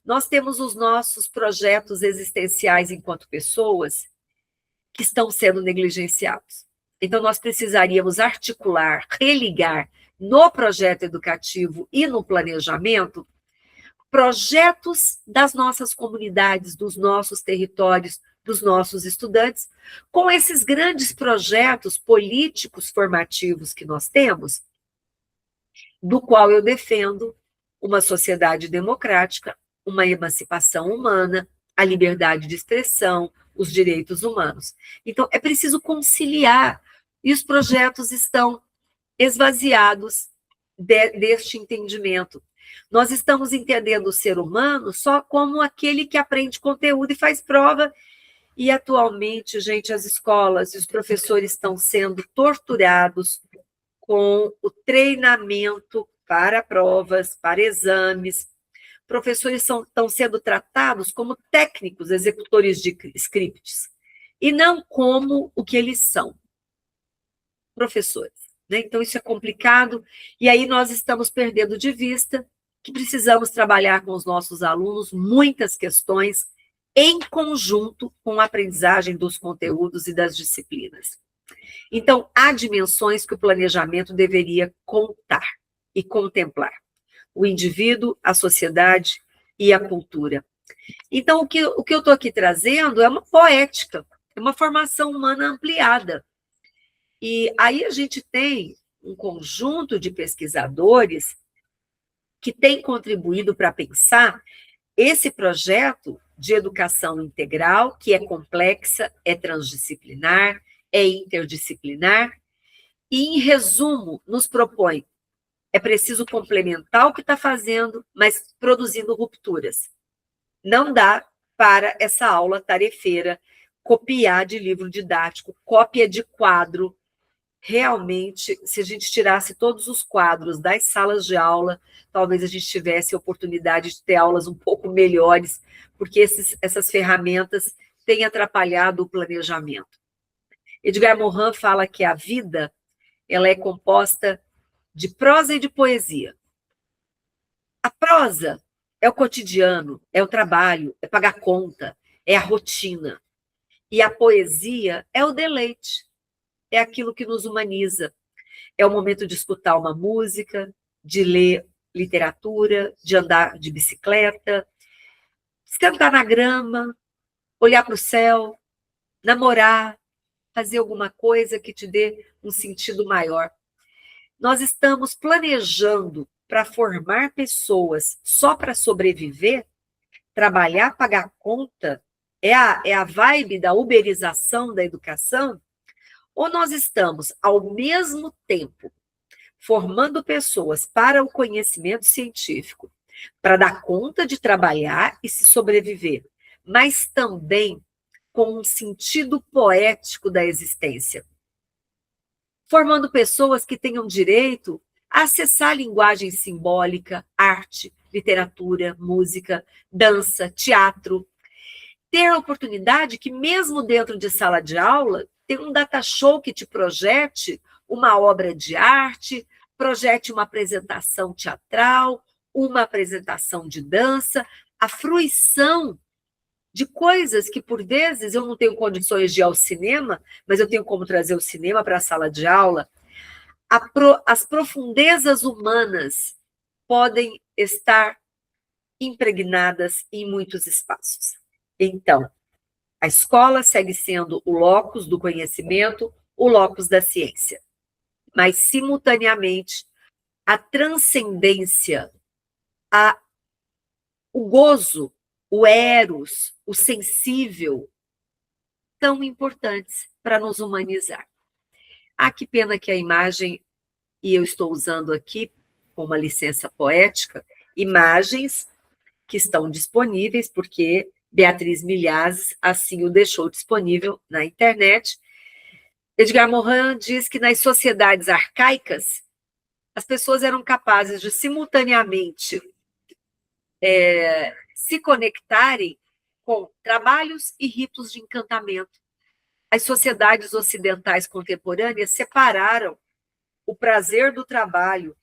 nós temos os nossos projetos existenciais enquanto pessoas que estão sendo negligenciados. Então, nós precisaríamos articular, religar no projeto educativo e no planejamento projetos das nossas comunidades, dos nossos territórios, dos nossos estudantes, com esses grandes projetos políticos formativos que nós temos, do qual eu defendo uma sociedade democrática, uma emancipação humana, a liberdade de expressão, os direitos humanos. Então, é preciso conciliar, e os projetos estão esvaziados deste entendimento. Nós estamos entendendo o ser humano só como aquele que aprende conteúdo e faz prova, e atualmente, gente, as escolas e os professores estão sendo torturados com o treinamento para provas, para exames. Professores estão sendo tratados como técnicos, executores de scripts, e não como o que eles são, professores. Né? Então, isso é complicado, e aí nós estamos perdendo de vista que precisamos trabalhar com os nossos alunos muitas questões em conjunto com a aprendizagem dos conteúdos e das disciplinas. Então, há dimensões que o planejamento deveria contar e contemplar. O indivíduo, a sociedade e a cultura. Então, o que eu estou aqui trazendo é uma poética, é uma formação humana ampliada. E aí a gente tem um conjunto de pesquisadores que tem contribuído para pensar esse projeto de educação integral, que é complexa, é transdisciplinar, é interdisciplinar, e, em resumo, nos propõe: é preciso complementar o que está fazendo, mas produzindo rupturas. Não dá para essa aula tarefeira copiar de livro didático, cópia de quadro. Realmente, se a gente tirasse todos os quadros das salas de aula, talvez a gente tivesse a oportunidade de ter aulas um pouco melhores, porque essas ferramentas têm atrapalhado o planejamento. Edgar Morin fala que a vida ela é composta de prosa e de poesia. A prosa é o cotidiano, é o trabalho, é pagar conta, é a rotina. E a poesia é o deleite, é aquilo que nos humaniza. É o momento de escutar uma música, de ler literatura, de andar de bicicleta, sentar na grama, olhar para o céu, namorar, fazer alguma coisa que te dê um sentido maior. Nós estamos planejando para formar pessoas só para sobreviver, trabalhar, pagar conta, é a vibe da uberização da educação? Ou nós estamos, ao mesmo tempo, formando pessoas para o conhecimento científico, para dar conta de trabalhar e se sobreviver, mas também com um sentido poético da existência? Formando pessoas que tenham direito a acessar a linguagem simbólica, arte, literatura, música, dança, teatro. Ter a oportunidade que, mesmo dentro de sala de aula, ter um data show que te projete uma obra de arte, projete uma apresentação teatral, uma apresentação de dança, a fruição de coisas que, por vezes, eu não tenho condições de ir ao cinema, mas eu tenho como trazer o cinema para a sala de aula. As profundezas humanas podem estar impregnadas em muitos espaços. Então, a escola segue sendo o locus do conhecimento, o locus da ciência. Mas, simultaneamente, a transcendência, o gozo, o eros, o sensível, tão importantes para nos humanizar. Ah, que pena que a imagem, e eu estou usando aqui, com uma licença poética, imagens que estão disponíveis, porque Beatriz Milhazes assim o deixou disponível na internet. Edgar Morin diz que nas sociedades arcaicas, as pessoas eram capazes de simultaneamente se conectarem com trabalhos e ritos de encantamento. As sociedades ocidentais contemporâneas separaram o prazer do trabalho,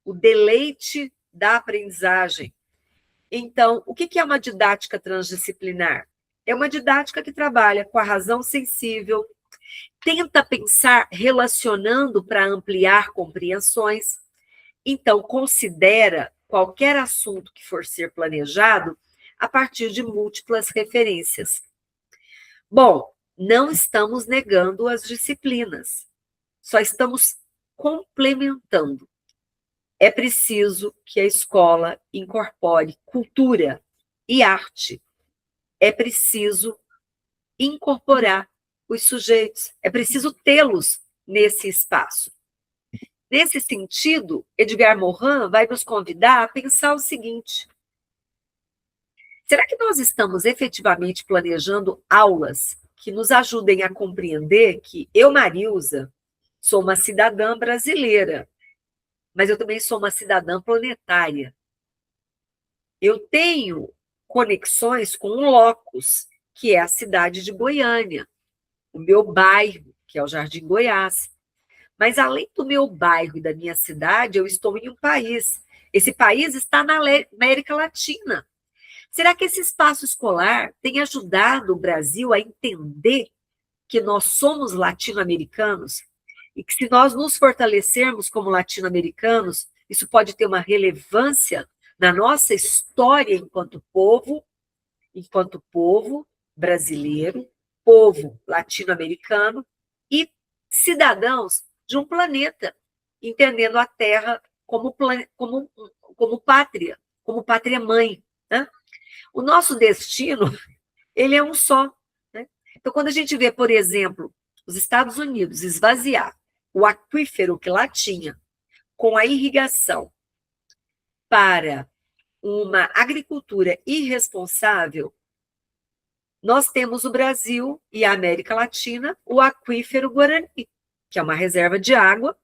o deleite da aprendizagem. Então, o que é uma didática transdisciplinar? É uma didática que trabalha com a razão sensível, tenta pensar relacionando para ampliar compreensões, então considera qualquer assunto que for ser planejado a partir de múltiplas referências. Bom, não estamos negando as disciplinas, só estamos complementando. É preciso que a escola incorpore cultura e arte. É preciso incorporar os sujeitos, é preciso tê-los nesse espaço. Nesse sentido, Edgar Morin vai nos convidar a pensar o seguinte: será que nós estamos efetivamente planejando aulas que nos ajudem a compreender que eu, Marilza, sou uma cidadã brasileira, mas eu também sou uma cidadã planetária. Eu tenho conexões com um locus, que é a cidade de Goiânia, o meu bairro, que é o Jardim Goiás. Mas, além do meu bairro e da minha cidade, eu estou em um país. Esse país está na América Latina. Será que esse espaço escolar tem ajudado o Brasil a entender que nós somos latino-americanos e que, se nós nos fortalecermos como latino-americanos, isso pode ter uma relevância na nossa história enquanto povo brasileiro, povo latino-americano e cidadãos de um planeta, entendendo a Terra como pátria, como pátria-mãe, né? O nosso destino, ele é um só, né? Então, quando a gente vê, por exemplo, os Estados Unidos esvaziar o aquífero que lá tinha com a irrigação para uma agricultura irresponsável, nós temos o Brasil e a América Latina, o aquífero Guarani, que é uma reserva de água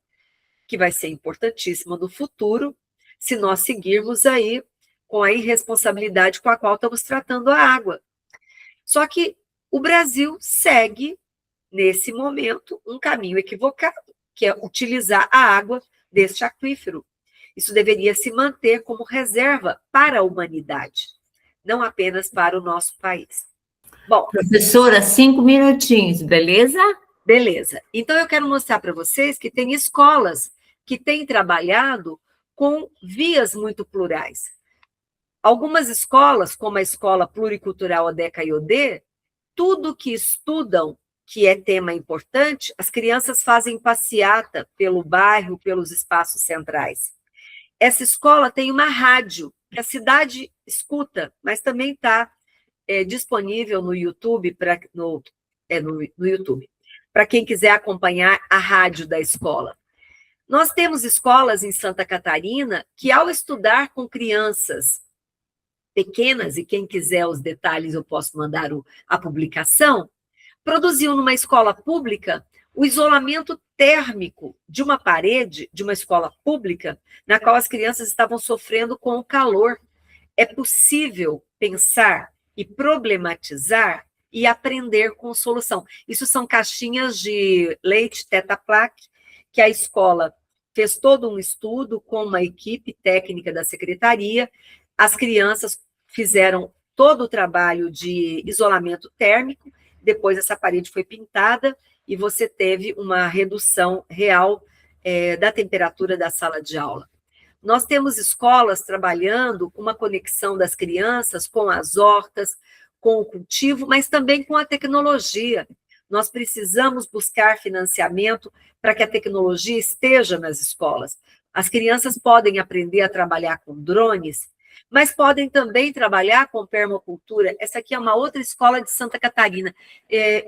que vai ser importantíssima no futuro, se nós seguirmos aí com a irresponsabilidade com a qual estamos tratando a água. Só que o Brasil segue, nesse momento, um caminho equivocado, que é utilizar a água deste aquífero. Isso deveria se manter como reserva para a humanidade, não apenas para o nosso país. Bom, professora, 5 minutinhos, beleza? Beleza. Então, eu quero mostrar para vocês que tem escolas que têm trabalhado com vias muito plurais. Algumas escolas, como a Escola Pluricultural Odeca Iodê, tudo que estudam, que é tema importante, as crianças fazem passeata pelo bairro, pelos espaços centrais. Essa escola tem uma rádio, que a cidade escuta, mas também está disponível no YouTube, no YouTube, para quem quiser acompanhar a rádio da escola. Nós temos escolas em Santa Catarina que, ao estudar com crianças pequenas, e quem quiser os detalhes eu posso mandar a publicação, produziu numa escola pública o isolamento térmico de uma parede de uma escola pública na qual as crianças estavam sofrendo com o calor. É possível pensar e problematizar e aprender com solução. Isso são caixinhas de leite Tetra Pak, que a escola fez todo um estudo com uma equipe técnica da secretaria. As crianças fizeram todo o trabalho de isolamento térmico, depois essa parede foi pintada e você teve uma redução real da temperatura da sala de aula. Nós temos escolas trabalhando com uma conexão das crianças com as hortas, com o cultivo, mas também com a tecnologia. Nós precisamos buscar financiamento para que a tecnologia esteja nas escolas, As crianças podem aprender a trabalhar com drones, mas podem também trabalhar com permacultura. Essa aqui é uma outra escola de Santa Catarina.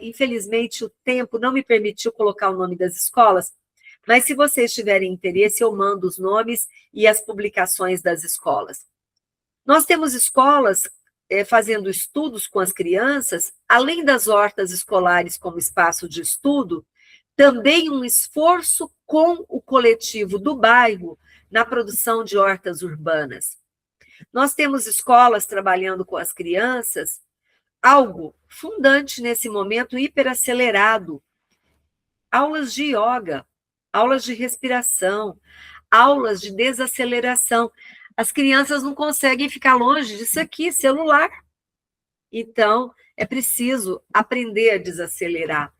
Infelizmente, o tempo não me permitiu colocar o nome das escolas, mas se vocês tiverem interesse, eu mando os nomes e as publicações das escolas. Nós temos escolas fazendo estudos com as crianças, além das hortas escolares como espaço de estudo, também um esforço com o coletivo do bairro na produção de hortas urbanas. Nós temos escolas trabalhando com as crianças, algo fundante nesse momento hiperacelerado, aulas de yoga, aulas de respiração, aulas de desaceleração. As crianças não conseguem ficar longe disso aqui, celular. Então, é preciso aprender a desacelerar.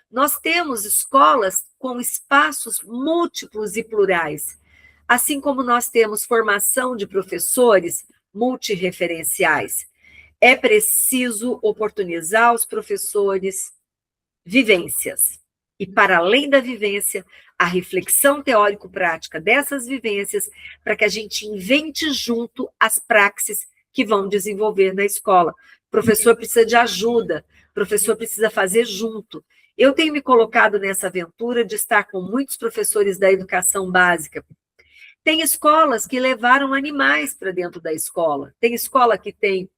Nós temos escolas com espaços múltiplos e plurais, assim como nós temos formação de professores multirreferenciais. É preciso oportunizar aos professores vivências. E, para além da vivência, a reflexão teórico-prática dessas vivências, para que a gente invente junto as praxes que vão desenvolver na escola. O professor precisa de ajuda, o professor precisa fazer junto. Eu tenho me colocado nessa aventura de estar com muitos professores da educação básica. Tem escolas que levaram animais para dentro da escola. Tem escola que tem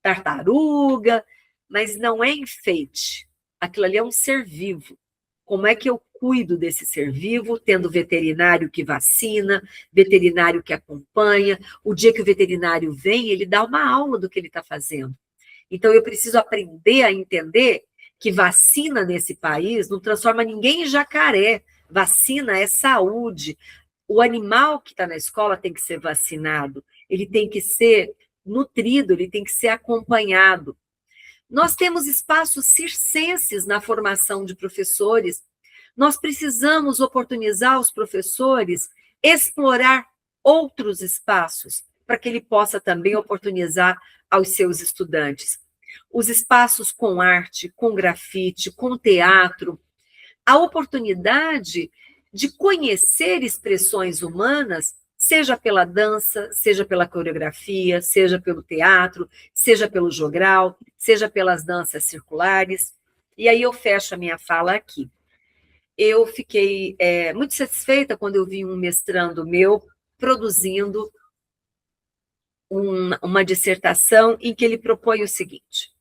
tartaruga, mas não é enfeite. Aquilo ali é um ser vivo. Como é que eu cuido desse ser vivo, tendo veterinário que vacina, veterinário que acompanha? O dia que o veterinário vem, ele dá uma aula do que ele está fazendo. Então, eu preciso aprender a entender que vacina nesse país não transforma ninguém em jacaré. Vacina é saúde. O animal que está na escola tem que ser vacinado, ele tem que ser nutrido, ele tem que ser acompanhado. Nós temos espaços circenses na formação de professores. Nós precisamos oportunizar os professores, explorar outros espaços, para que ele possa também oportunizar aos seus estudantes. Os espaços com arte, com grafite, com teatro, a oportunidade de conhecer expressões humanas, seja pela dança, seja pela coreografia, seja pelo teatro, seja pelo jogral, seja pelas danças circulares. E aí eu fecho a minha fala aqui. Eu fiquei muito satisfeita quando eu vi um mestrando meu produzindo uma dissertação em que ele propõe o seguinte: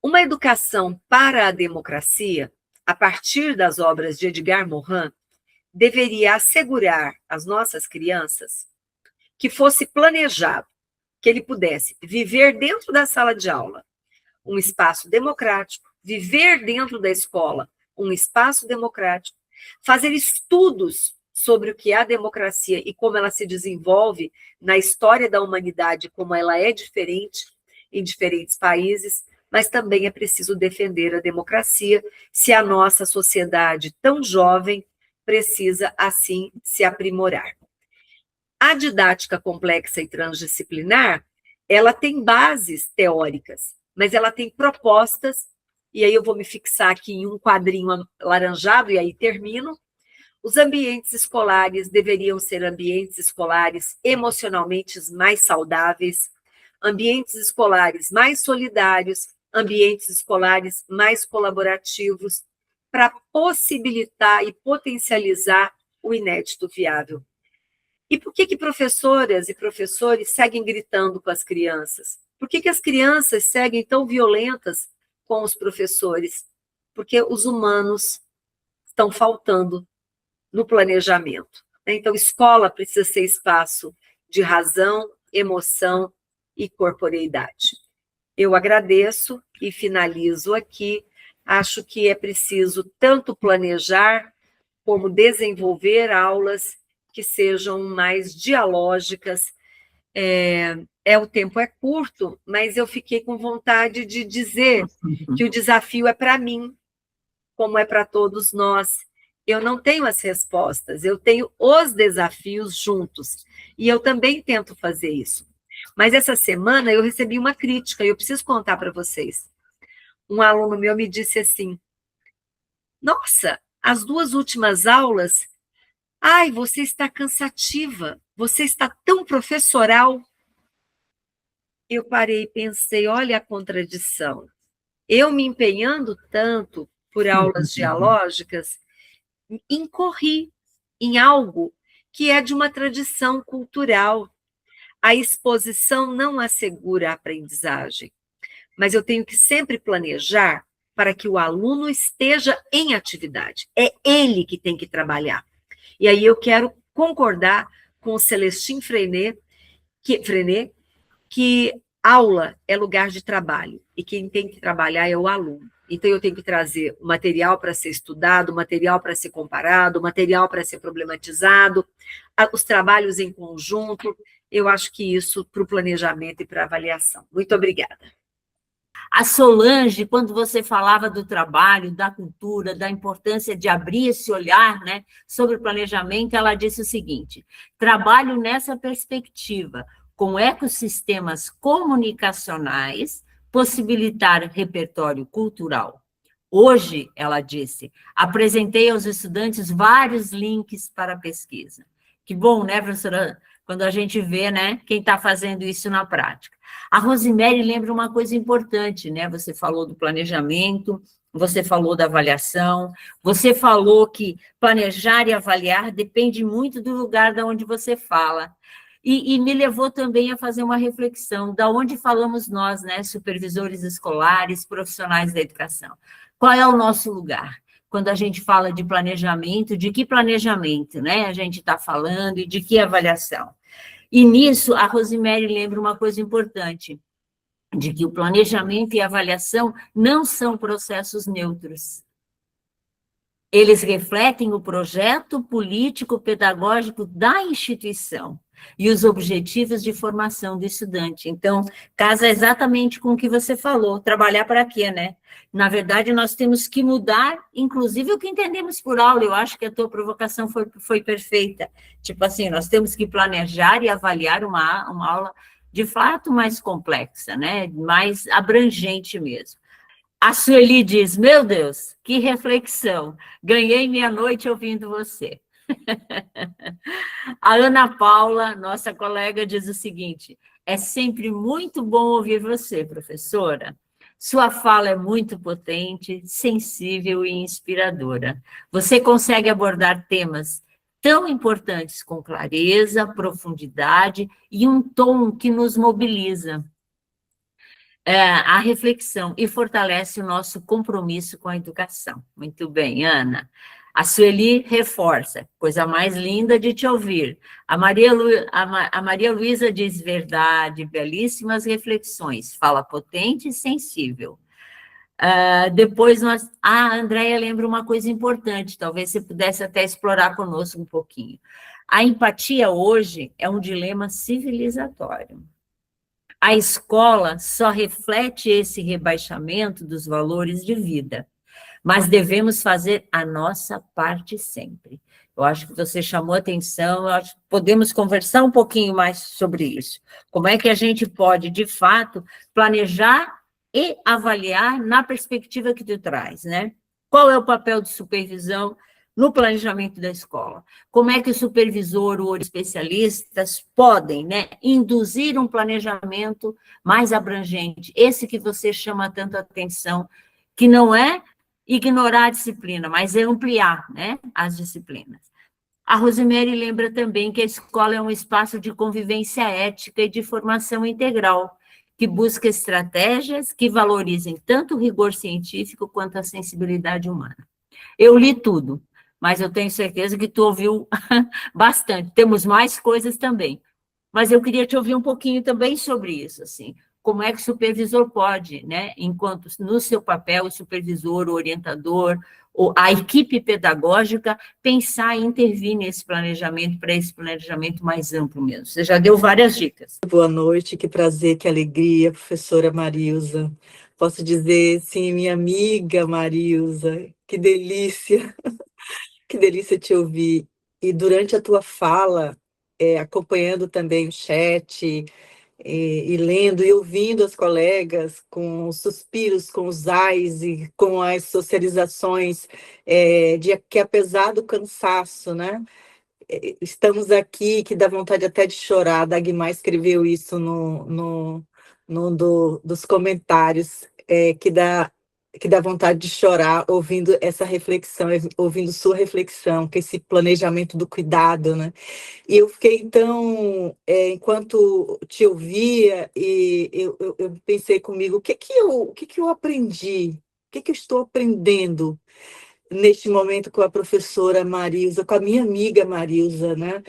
uma educação para a democracia, a partir das obras de Edgar Morin, deveria assegurar às nossas crianças que fosse planejado, que ele pudesse viver dentro da sala de aula um espaço democrático, viver dentro da escola um espaço democrático, fazer estudos sobre o que é a democracia e como ela se desenvolve na história da humanidade, como ela é diferente em diferentes países, mas também é preciso defender a democracia se a nossa sociedade tão jovem precisa, assim, se aprimorar. A didática complexa e transdisciplinar, ela tem bases teóricas, mas ela tem propostas, e aí eu vou me fixar aqui em um quadrinho alaranjado, e aí termino. Os ambientes escolares deveriam ser ambientes escolares emocionalmente mais saudáveis, ambientes escolares mais solidários, ambientes escolares mais colaborativos, para possibilitar e potencializar o inédito viável. E por que professoras e professores seguem gritando com as crianças? Por que as crianças seguem tão violentas com os professores? Porque os humanos estão faltando no planejamento. Então, escola precisa ser espaço de razão, emoção e corporeidade. Eu agradeço e finalizo aqui. Acho que é preciso tanto planejar como desenvolver aulas que sejam mais dialógicas. O tempo é curto, mas eu fiquei com vontade de dizer que o desafio é para mim, como é para todos nós. Eu não tenho as respostas, eu tenho os desafios juntos. E eu também tento fazer isso. Mas essa semana eu recebi uma crítica, e eu preciso contar para vocês. Um aluno meu me disse assim: nossa, as 2 últimas aulas, Ai, você está cansativa, você está tão professoral. Eu parei e pensei, olha a contradição. Eu me empenhando tanto por aulas dialógicas, incorri em algo que é de uma tradição cultural. A exposição não assegura a aprendizagem, mas eu tenho que sempre planejar para que o aluno esteja em atividade. É ele que tem que trabalhar. E aí eu quero concordar com o Celestin que aula é lugar de trabalho e quem tem que trabalhar é o aluno. Então, eu tenho que trazer o material para ser estudado, material para ser comparado, material para ser problematizado, os trabalhos em conjunto. Eu acho que isso para o planejamento e para a avaliação. Muito obrigada. A Solange, quando você falava do trabalho, da cultura, da importância de abrir esse olhar, né, sobre o planejamento, ela disse o seguinte: trabalho nessa perspectiva, com ecossistemas comunicacionais, possibilitar repertório cultural. Hoje, ela disse, apresentei aos estudantes vários links para a pesquisa. Que bom, né, professora? Quando a gente vê, né, quem está fazendo isso na prática. A Rosemary lembra uma coisa importante, né? Você falou do planejamento, você falou da avaliação, você falou que planejar e avaliar depende muito do lugar de onde você fala. E me levou também a fazer uma reflexão, da onde falamos nós, né? Supervisores escolares, profissionais da educação. Qual é o nosso lugar? Quando a gente fala de planejamento, de que planejamento, né? A gente está falando e de que avaliação? E nisso, a Rosemary lembra uma coisa importante, de que o planejamento e a avaliação não são processos neutros. Eles refletem o projeto político-pedagógico da instituição e os objetivos de formação do estudante. Então, casa exatamente com o que você falou, trabalhar para quê, né? Na verdade, nós temos que mudar, inclusive, o que entendemos por aula. Eu acho que a tua provocação foi perfeita. Tipo assim, nós temos que planejar e avaliar uma aula, de fato, mais complexa, né? Mais abrangente mesmo. A Sueli diz, meu Deus, que reflexão, ganhei minha noite ouvindo você. A Ana Paula, nossa colega, diz o seguinte, é sempre muito bom ouvir você, professora. Sua fala é muito potente, sensível e inspiradora. Você consegue abordar temas tão importantes com clareza, profundidade e um tom que nos mobiliza. A reflexão e fortalece o nosso compromisso com a educação. Muito bem, Ana. A Sueli reforça, coisa mais linda de te ouvir. A Maria Luísa diz verdade, belíssimas reflexões, fala potente e sensível. Depois a Andréia lembra uma coisa importante, talvez você pudesse até explorar conosco um pouquinho. A empatia hoje é um dilema civilizatório. A escola só reflete esse rebaixamento dos valores de vida, mas devemos fazer a nossa parte sempre. Eu acho que você chamou atenção, eu acho que podemos conversar um pouquinho mais sobre isso. Como é que a gente pode, de fato, planejar e avaliar na perspectiva que tu traz, né? Qual é o papel de supervisão no planejamento da escola? Como é que o supervisor ou especialistas podem, né, induzir um planejamento mais abrangente, esse que você chama tanto atenção, que não é ignorar a disciplina, mas é ampliar, né, as disciplinas. A Rosemary lembra também que a escola é um espaço de convivência ética e de formação integral, que busca estratégias que valorizem tanto o rigor científico quanto a sensibilidade humana. Eu li tudo, mas eu tenho certeza que tu ouviu bastante. Temos mais coisas também. Mas eu queria te ouvir um pouquinho também sobre isso, assim. Como é que o supervisor pode, né, enquanto no seu papel, o supervisor, o orientador, ou a equipe pedagógica, pensar e intervir nesse planejamento, para esse planejamento mais amplo mesmo. Você já deu várias dicas. Boa noite, que prazer, que alegria, professora Marilza. Posso dizer, sim, minha amiga Marilza, que delícia, que delícia te ouvir. E durante a tua fala, acompanhando também o chat, e lendo e ouvindo as colegas com os suspiros, com os ais e com as socializações, de que apesar do cansaço, né, estamos aqui, que dá vontade até de chorar. A Dagmar escreveu isso dos comentários, que dá vontade de chorar ouvindo essa reflexão, ouvindo sua reflexão, que esse planejamento do cuidado, né? E eu fiquei, então, enquanto te ouvia, e eu pensei comigo, o que que eu aprendi? O que que eu estou aprendendo neste momento com a professora Marilza, com a minha amiga Marilza, né?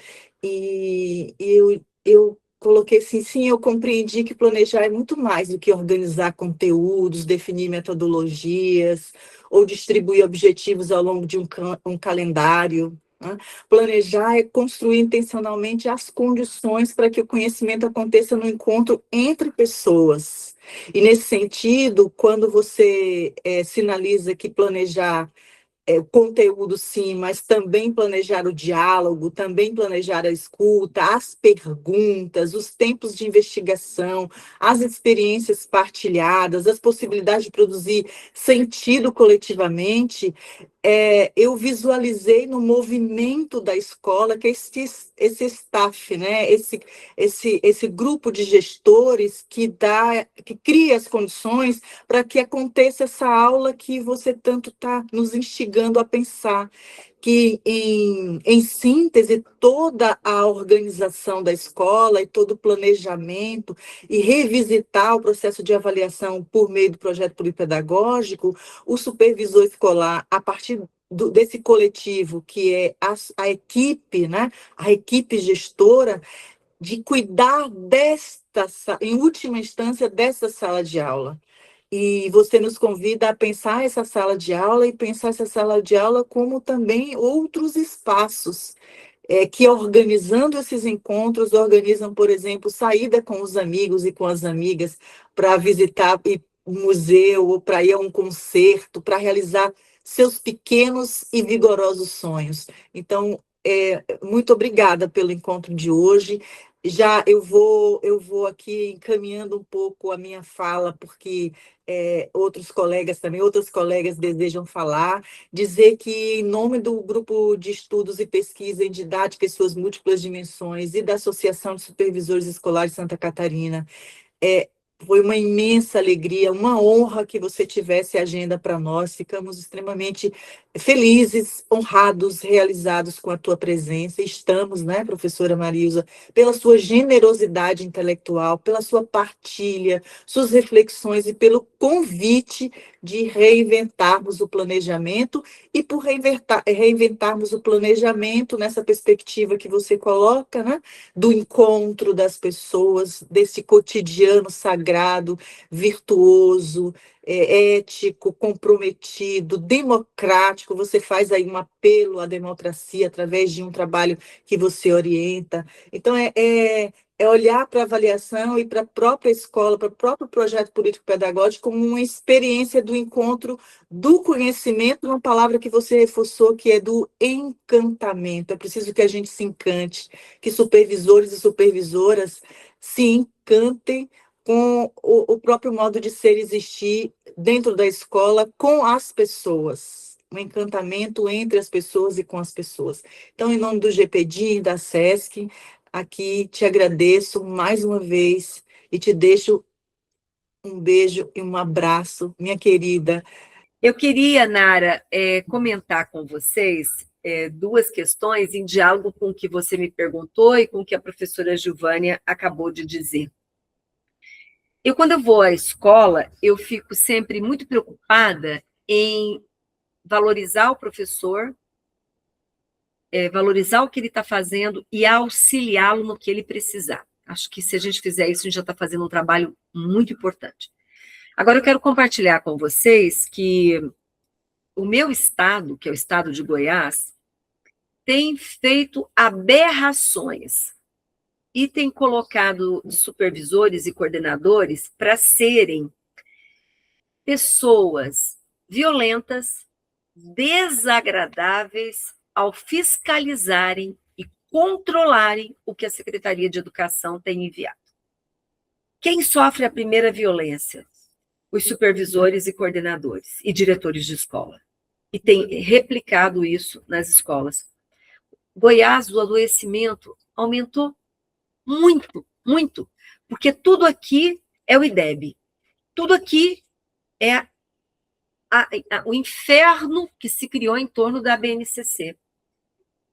Eu coloquei assim, sim, eu compreendi que planejar é muito mais do que organizar conteúdos, definir metodologias ou distribuir objetivos ao longo de um calendário, né? Planejar é construir intencionalmente as condições para que o conhecimento aconteça no encontro entre pessoas. E, nesse sentido, quando você sinaliza que planejar o conteúdo, sim, mas também planejar o diálogo, também planejar a escuta, as perguntas, os tempos de investigação, as experiências partilhadas, as possibilidades de produzir sentido coletivamente. Eu visualizei no movimento da escola que esse staff, né? Esse grupo de gestores que cria as condições para que aconteça essa aula que você tanto está nos instigando a pensar, que, em síntese, toda a organização da escola e todo o planejamento e revisitar o processo de avaliação por meio do projeto polipedagógico, o supervisor escolar, a partir desse coletivo, que é a equipe, né? A equipe gestora, de cuidar em última instância, dessa sala de aula. E você nos convida a pensar essa sala de aula e pensar essa sala de aula como também outros espaços, que, organizando esses encontros, organizam, por exemplo, saída com os amigos e com as amigas para visitar um museu ou para ir a um concerto, para realizar seus pequenos e vigorosos sonhos. Então, muito obrigada pelo encontro de hoje. Já eu vou aqui encaminhando um pouco a minha fala, porque outros colegas também, outras colegas desejam falar. Dizer que, em nome do Grupo de Estudos e Pesquisa em Didática e Suas Múltiplas Dimensões e da Associação de Supervisores Escolares de Santa Catarina, foi uma imensa alegria, uma honra que você tivesse agenda para nós. Ficamos extremamente felizes, honrados, realizados com a tua presença. Estamos, né, professora Marilza, pela sua generosidade intelectual, pela sua partilha, suas reflexões e pelo convite de reinventarmos o planejamento e por reinventarmos o planejamento nessa perspectiva que você coloca, né, do encontro das pessoas, desse cotidiano sagrado, virtuoso, ético, comprometido, democrático. Você faz aí um apelo à democracia através de um trabalho que você orienta. Então, é olhar para a avaliação e para a própria escola, para o próprio projeto político-pedagógico, como uma experiência do encontro do conhecimento, uma palavra que você reforçou, que é do encantamento. É preciso que a gente se encante, que supervisores e supervisoras se encantem com o próprio modo de ser e existir dentro da escola, com as pessoas. Um encantamento entre as pessoas e com as pessoas. Então, em nome do GPD e da SESC, aqui te agradeço mais uma vez e te deixo um beijo e um abraço, minha querida. Eu queria, Nara, comentar com vocês duas questões em diálogo com o que você me perguntou e com o que a professora Giovânia acabou de dizer. Quando eu vou à escola, eu fico sempre muito preocupada em valorizar o professor, valorizar o que ele está fazendo e auxiliá-lo no que ele precisar. Acho que, se a gente fizer isso, a gente já está fazendo um trabalho muito importante. Agora, eu quero compartilhar com vocês que o meu estado, que é o estado de Goiás, tem feito aberrações e tem colocado supervisores e coordenadores para serem pessoas violentas, desagradáveis ao fiscalizarem e controlarem o que a Secretaria de Educação tem enviado. Quem sofre a primeira violência? Os supervisores e coordenadores e diretores de escola. E tem replicado isso nas escolas. Goiás, o adoecimento aumentou muito, muito, porque tudo aqui é o IDEB, tudo aqui é o inferno que se criou em torno da BNCC.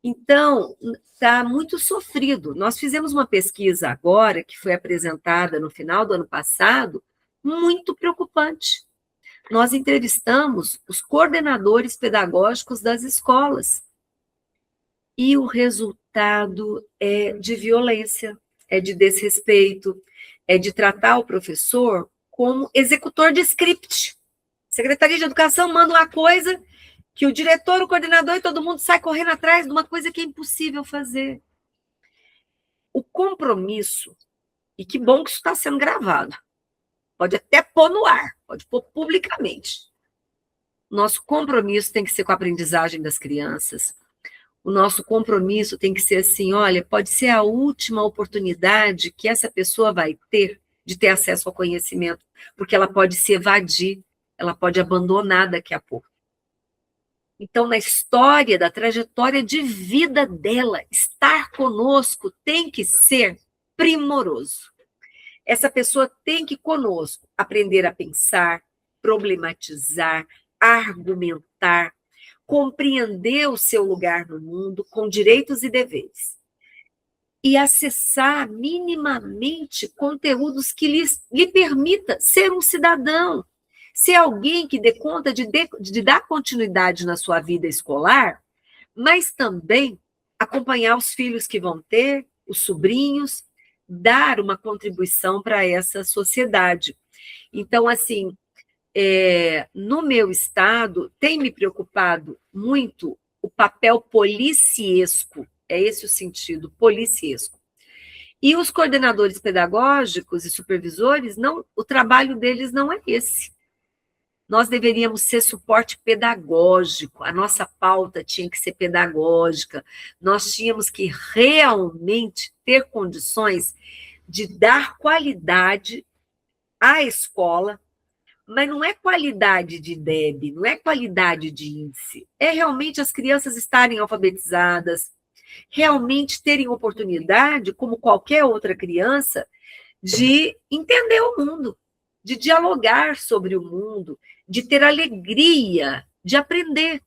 Então, está muito sofrido. Nós fizemos uma pesquisa agora, que foi apresentada no final do ano passado, muito preocupante. Nós entrevistamos os coordenadores pedagógicos das escolas. E o resultado é de violência, é de desrespeito, é de tratar o professor como executor de script. Secretaria de Educação manda uma coisa que o diretor, o coordenador e todo mundo sai correndo atrás de uma coisa que é impossível fazer. O compromisso, e que bom que isso está sendo gravado, pode até pôr no ar, pode pôr publicamente. Nosso compromisso tem que ser com a aprendizagem das crianças. O nosso compromisso tem que ser assim, olha, pode ser a última oportunidade que essa pessoa vai ter de ter acesso ao conhecimento, porque ela pode se evadir, ela pode abandonar daqui a pouco. Então, na história, da trajetória de vida dela, estar conosco tem que ser primoroso. Essa pessoa tem que, conosco, aprender a pensar, problematizar, argumentar, compreender o seu lugar no mundo com direitos e deveres. E acessar minimamente conteúdos que lhe permita ser um cidadão, ser alguém que dê conta de dar continuidade na sua vida escolar, mas também acompanhar os filhos que vão ter, os sobrinhos, dar uma contribuição para essa sociedade. Então, assim, no meu estado, tem me preocupado muito o papel policiesco, é esse o sentido, policiesco. E os coordenadores pedagógicos e supervisores, o trabalho deles não é esse. Nós deveríamos ser suporte pedagógico, a nossa pauta tinha que ser pedagógica, nós tínhamos que realmente ter condições de dar qualidade à escola, mas não é qualidade de IDEB, não é qualidade de índice, é realmente as crianças estarem alfabetizadas, realmente terem oportunidade, como qualquer outra criança, de entender o mundo, de dialogar sobre o mundo, de ter alegria, de aprender,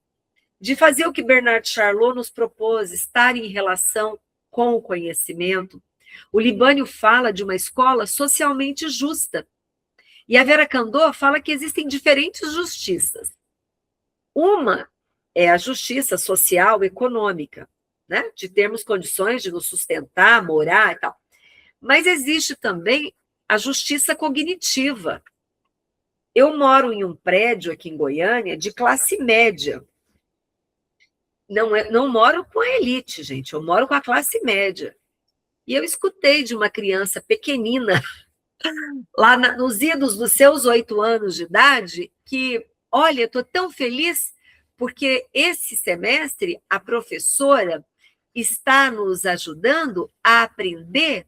de fazer o que Bernard Charlot nos propôs, estar em relação com o conhecimento. O Libânio fala de uma escola socialmente justa. E a Vera Candor fala que existem diferentes justiças. Uma é a justiça social, econômica, né? De termos condições de nos sustentar, morar e tal. Mas existe também a justiça cognitiva. Eu moro em um prédio aqui em Goiânia de classe média. Não moro com a elite, gente, eu moro com a classe média. E eu escutei de uma criança pequenina, lá nos idos dos seus 8 anos de idade, que, olha, estou tão feliz porque esse semestre a professora está nos ajudando a aprender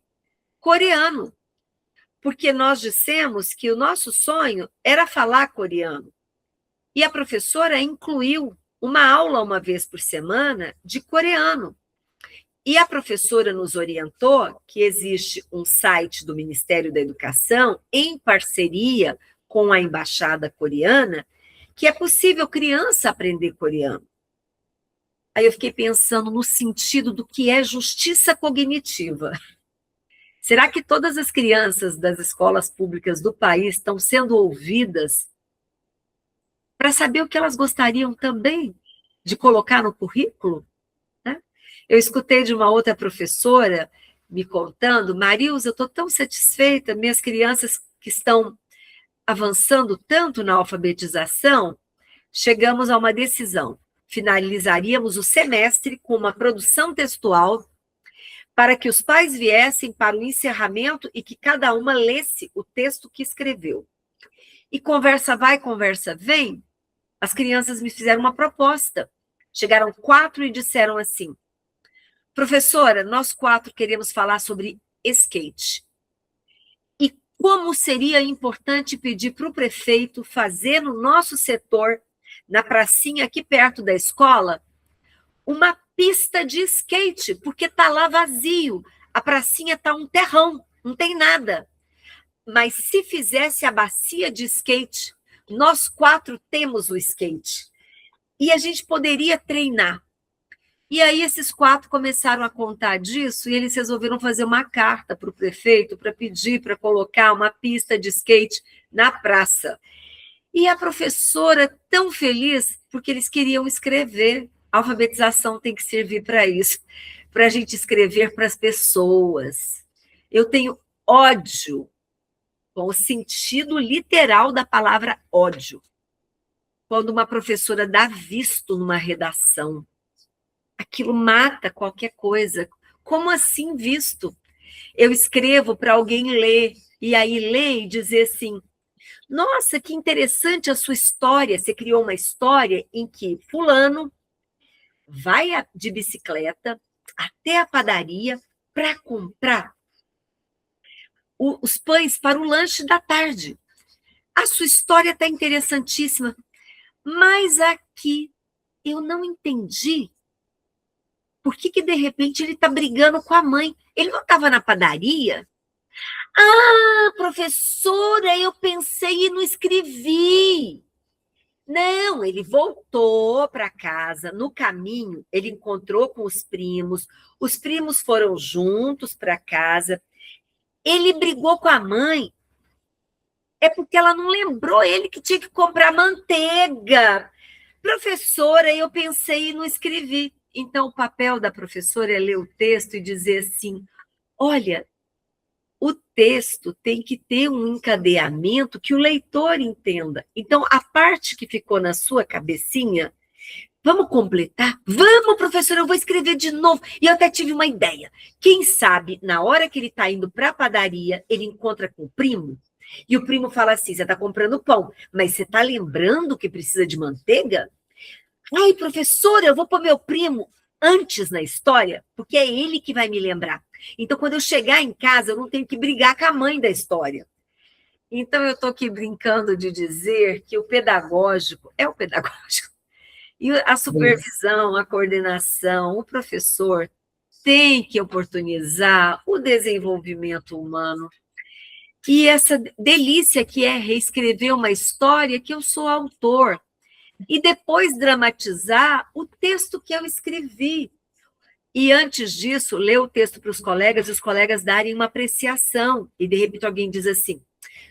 coreano. Porque nós dissemos que o nosso sonho era falar coreano. E a professora incluiu uma aula uma vez por semana de coreano. E a professora nos orientou que existe um site do Ministério da Educação, em parceria com a Embaixada Coreana, que é possível criança aprender coreano. Aí eu fiquei pensando no sentido do que é justiça cognitiva. Será que todas as crianças das escolas públicas do país estão sendo ouvidas para saber o que elas gostariam também de colocar no currículo? Né? Eu escutei de uma outra professora me contando, Marilza, eu estou tão satisfeita, minhas crianças que estão avançando tanto na alfabetização, chegamos a uma decisão. Finalizaríamos o semestre com uma produção textual para que os pais viessem para o encerramento e que cada uma lesse o texto que escreveu. E conversa vai, conversa vem, as crianças me fizeram uma proposta. Chegaram 4 e disseram assim, professora, nós 4 queremos falar sobre skate. E como seria importante pedir para o prefeito fazer no nosso setor, na pracinha aqui perto da escola, uma pista de skate, porque está lá vazio. A pracinha está um terrão, não tem nada. Mas se fizesse a bacia de skate, nós 4 temos o skate. E a gente poderia treinar. E aí esses 4 começaram a contar disso e eles resolveram fazer uma carta para o prefeito para pedir para colocar uma pista de skate na praça. E a professora tão feliz, porque eles queriam escrever. A alfabetização tem que servir para isso, para a gente escrever para as pessoas. Eu tenho ódio, com o sentido literal da palavra ódio, quando uma professora dá visto numa redação. Aquilo mata qualquer coisa. Como assim visto? Eu escrevo para alguém ler, e aí ler e dizer assim, nossa, que interessante a sua história. Você criou uma história em que fulano vai de bicicleta até a padaria para comprar os pães para o lanche da tarde. A sua história está interessantíssima, mas aqui eu não entendi por que de repente ele está brigando com a mãe. Ele não estava na padaria? Ah, professora, eu pensei e não escrevi. Não, ele voltou para casa. No caminho, ele encontrou com os primos foram juntos para casa. Ele brigou com a mãe, é porque ela não lembrou ele que tinha que comprar manteiga. Professora, eu pensei e não escrevi. Então, o papel da professora é ler o texto e dizer assim, olha, o texto tem que ter um encadeamento que o leitor entenda. Então, a parte que ficou na sua cabecinha, vamos completar? Vamos, professora, eu vou escrever de novo. E eu até tive uma ideia. Quem sabe, na hora que ele está indo para a padaria, ele encontra com o primo, e o primo fala assim, você está comprando pão, mas você está lembrando que precisa de manteiga? Ai, professora, eu vou pôr meu primo antes na história, porque é ele que vai me lembrar. Então, quando eu chegar em casa, eu não tenho que brigar com a mãe da história. Então, eu estou aqui brincando de dizer que o pedagógico é o pedagógico. E a supervisão, a coordenação, o professor tem que oportunizar o desenvolvimento humano. E essa delícia que é reescrever uma história que eu sou autor. E depois dramatizar o texto que eu escrevi. E antes disso, ler o texto para os colegas e os colegas darem uma apreciação. E de repente alguém diz assim,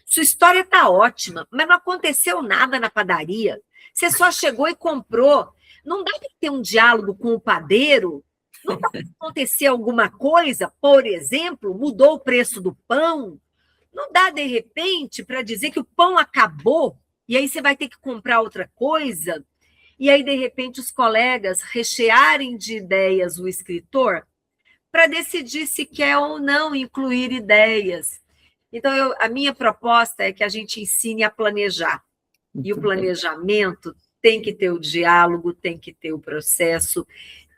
sua história está ótima, mas não aconteceu nada na padaria. Você só chegou e comprou. Não dá para ter um diálogo com o padeiro? Não dá para acontecer alguma coisa? Por exemplo, mudou o preço do pão? Não dá, de repente, para dizer que o pão acabou e aí você vai ter que comprar outra coisa? E aí, de repente, os colegas rechearem de ideias o escritor para decidir se quer ou não incluir ideias. Então, a minha proposta é que a gente ensine a planejar. E o planejamento tem que ter o diálogo, tem que ter o processo,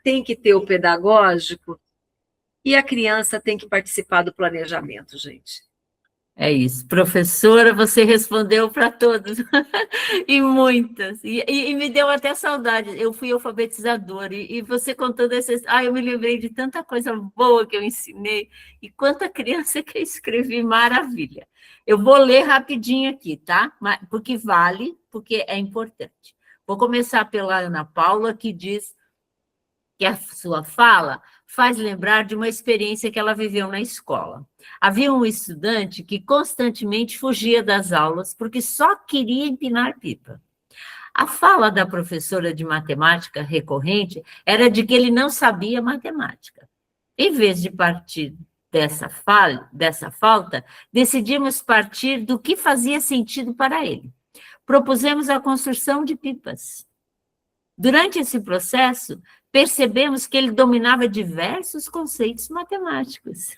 tem que ter o pedagógico, e a criança tem que participar do planejamento, gente. É isso. Professora, você respondeu para todos, e muitas. E me deu até saudade. Eu fui alfabetizadora, e você contando essas... eu me lembrei de tanta coisa boa que eu ensinei, e quanta criança que eu escrevi, maravilha. Eu vou ler rapidinho aqui, tá? Porque vale, porque é importante. Vou começar pela Ana Paula, que diz que a sua fala faz lembrar de uma experiência que ela viveu na escola. Havia um estudante que constantemente fugia das aulas porque só queria empinar pipa. A fala da professora de matemática recorrente era de que ele não sabia matemática. Em vez de partir dessa falta, decidimos partir do que fazia sentido para ele. Propusemos a construção de pipas. Durante esse processo, percebemos que ele dominava diversos conceitos matemáticos.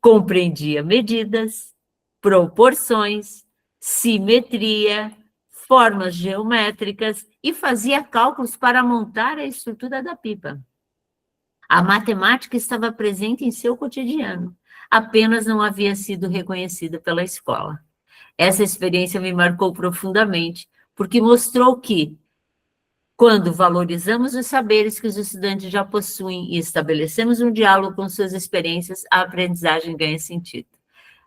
Compreendia medidas, proporções, simetria, formas geométricas e fazia cálculos para montar a estrutura da pipa. A matemática estava presente em seu cotidiano, apenas não havia sido reconhecida pela escola. Essa experiência me marcou profundamente, porque mostrou que, Quando valorizamos os saberes que os estudantes já possuem e estabelecemos um diálogo com suas experiências, a aprendizagem ganha sentido.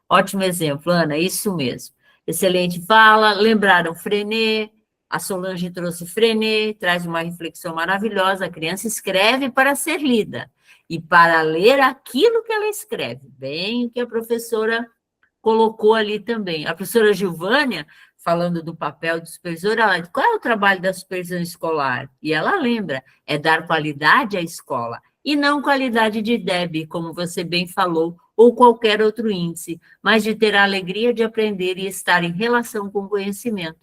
Ótimo exemplo, Ana, isso mesmo. Excelente fala, lembraram Freinet, a Solange trouxe Freinet, traz uma reflexão maravilhosa, a criança escreve para ser lida, e para ler aquilo que ela escreve, bem o que a professora colocou ali também. A professora Gilvânia, falando do papel do supervisor, ela diz, qual é o trabalho da supervisão escolar? E ela lembra, é dar qualidade à escola, e não qualidade de DEB, como você bem falou, ou qualquer outro índice, mas de ter a alegria de aprender e estar em relação com o conhecimento.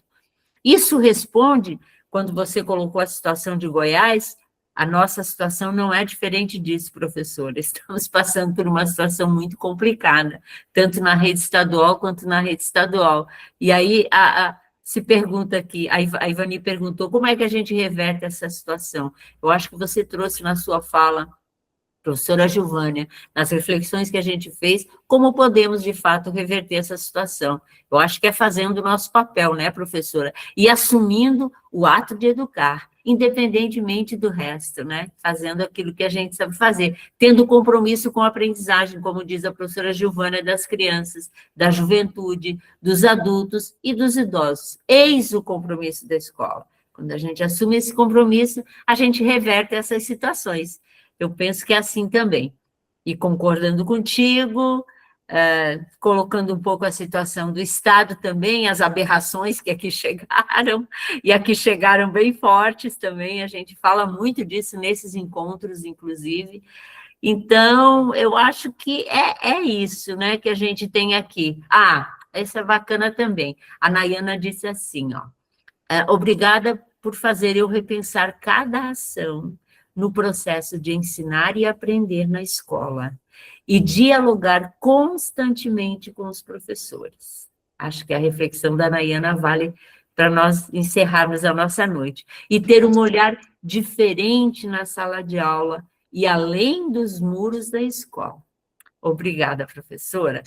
Isso responde, quando você colocou a situação de Goiás, a nossa situação não é diferente disso, professora. Estamos passando por uma situação muito complicada, tanto na rede estadual quanto na rede estadual. E aí se pergunta aqui, a Ivani perguntou, como é que a gente reverte essa situação? Eu acho que você trouxe na sua fala, professora Gilvânia, nas reflexões que a gente fez, como podemos, de fato, reverter essa situação. Eu acho que é fazendo o nosso papel, né, professora? E assumindo o ato de educar, independentemente do resto, né? Fazendo aquilo que a gente sabe fazer, tendo compromisso com a aprendizagem, como diz a professora Gilvânia, das crianças, da juventude, dos adultos e dos idosos. Eis o compromisso da escola. Quando a gente assume esse compromisso, a gente reverte essas situações. Eu penso que é assim também. E concordando contigo, colocando um pouco a situação do Estado também, as aberrações que aqui chegaram, e aqui chegaram bem fortes também, a gente fala muito disso nesses encontros, inclusive. Então, eu acho que é isso, né, que a gente tem aqui. Essa é bacana também. A Nayana disse assim, ó, obrigada por fazer eu repensar cada ação no processo de ensinar e aprender na escola e dialogar constantemente com os professores. Acho que a reflexão da Nayana vale para nós encerrarmos a nossa noite. E ter um olhar diferente na sala de aula e além dos muros da escola. Obrigada, professora.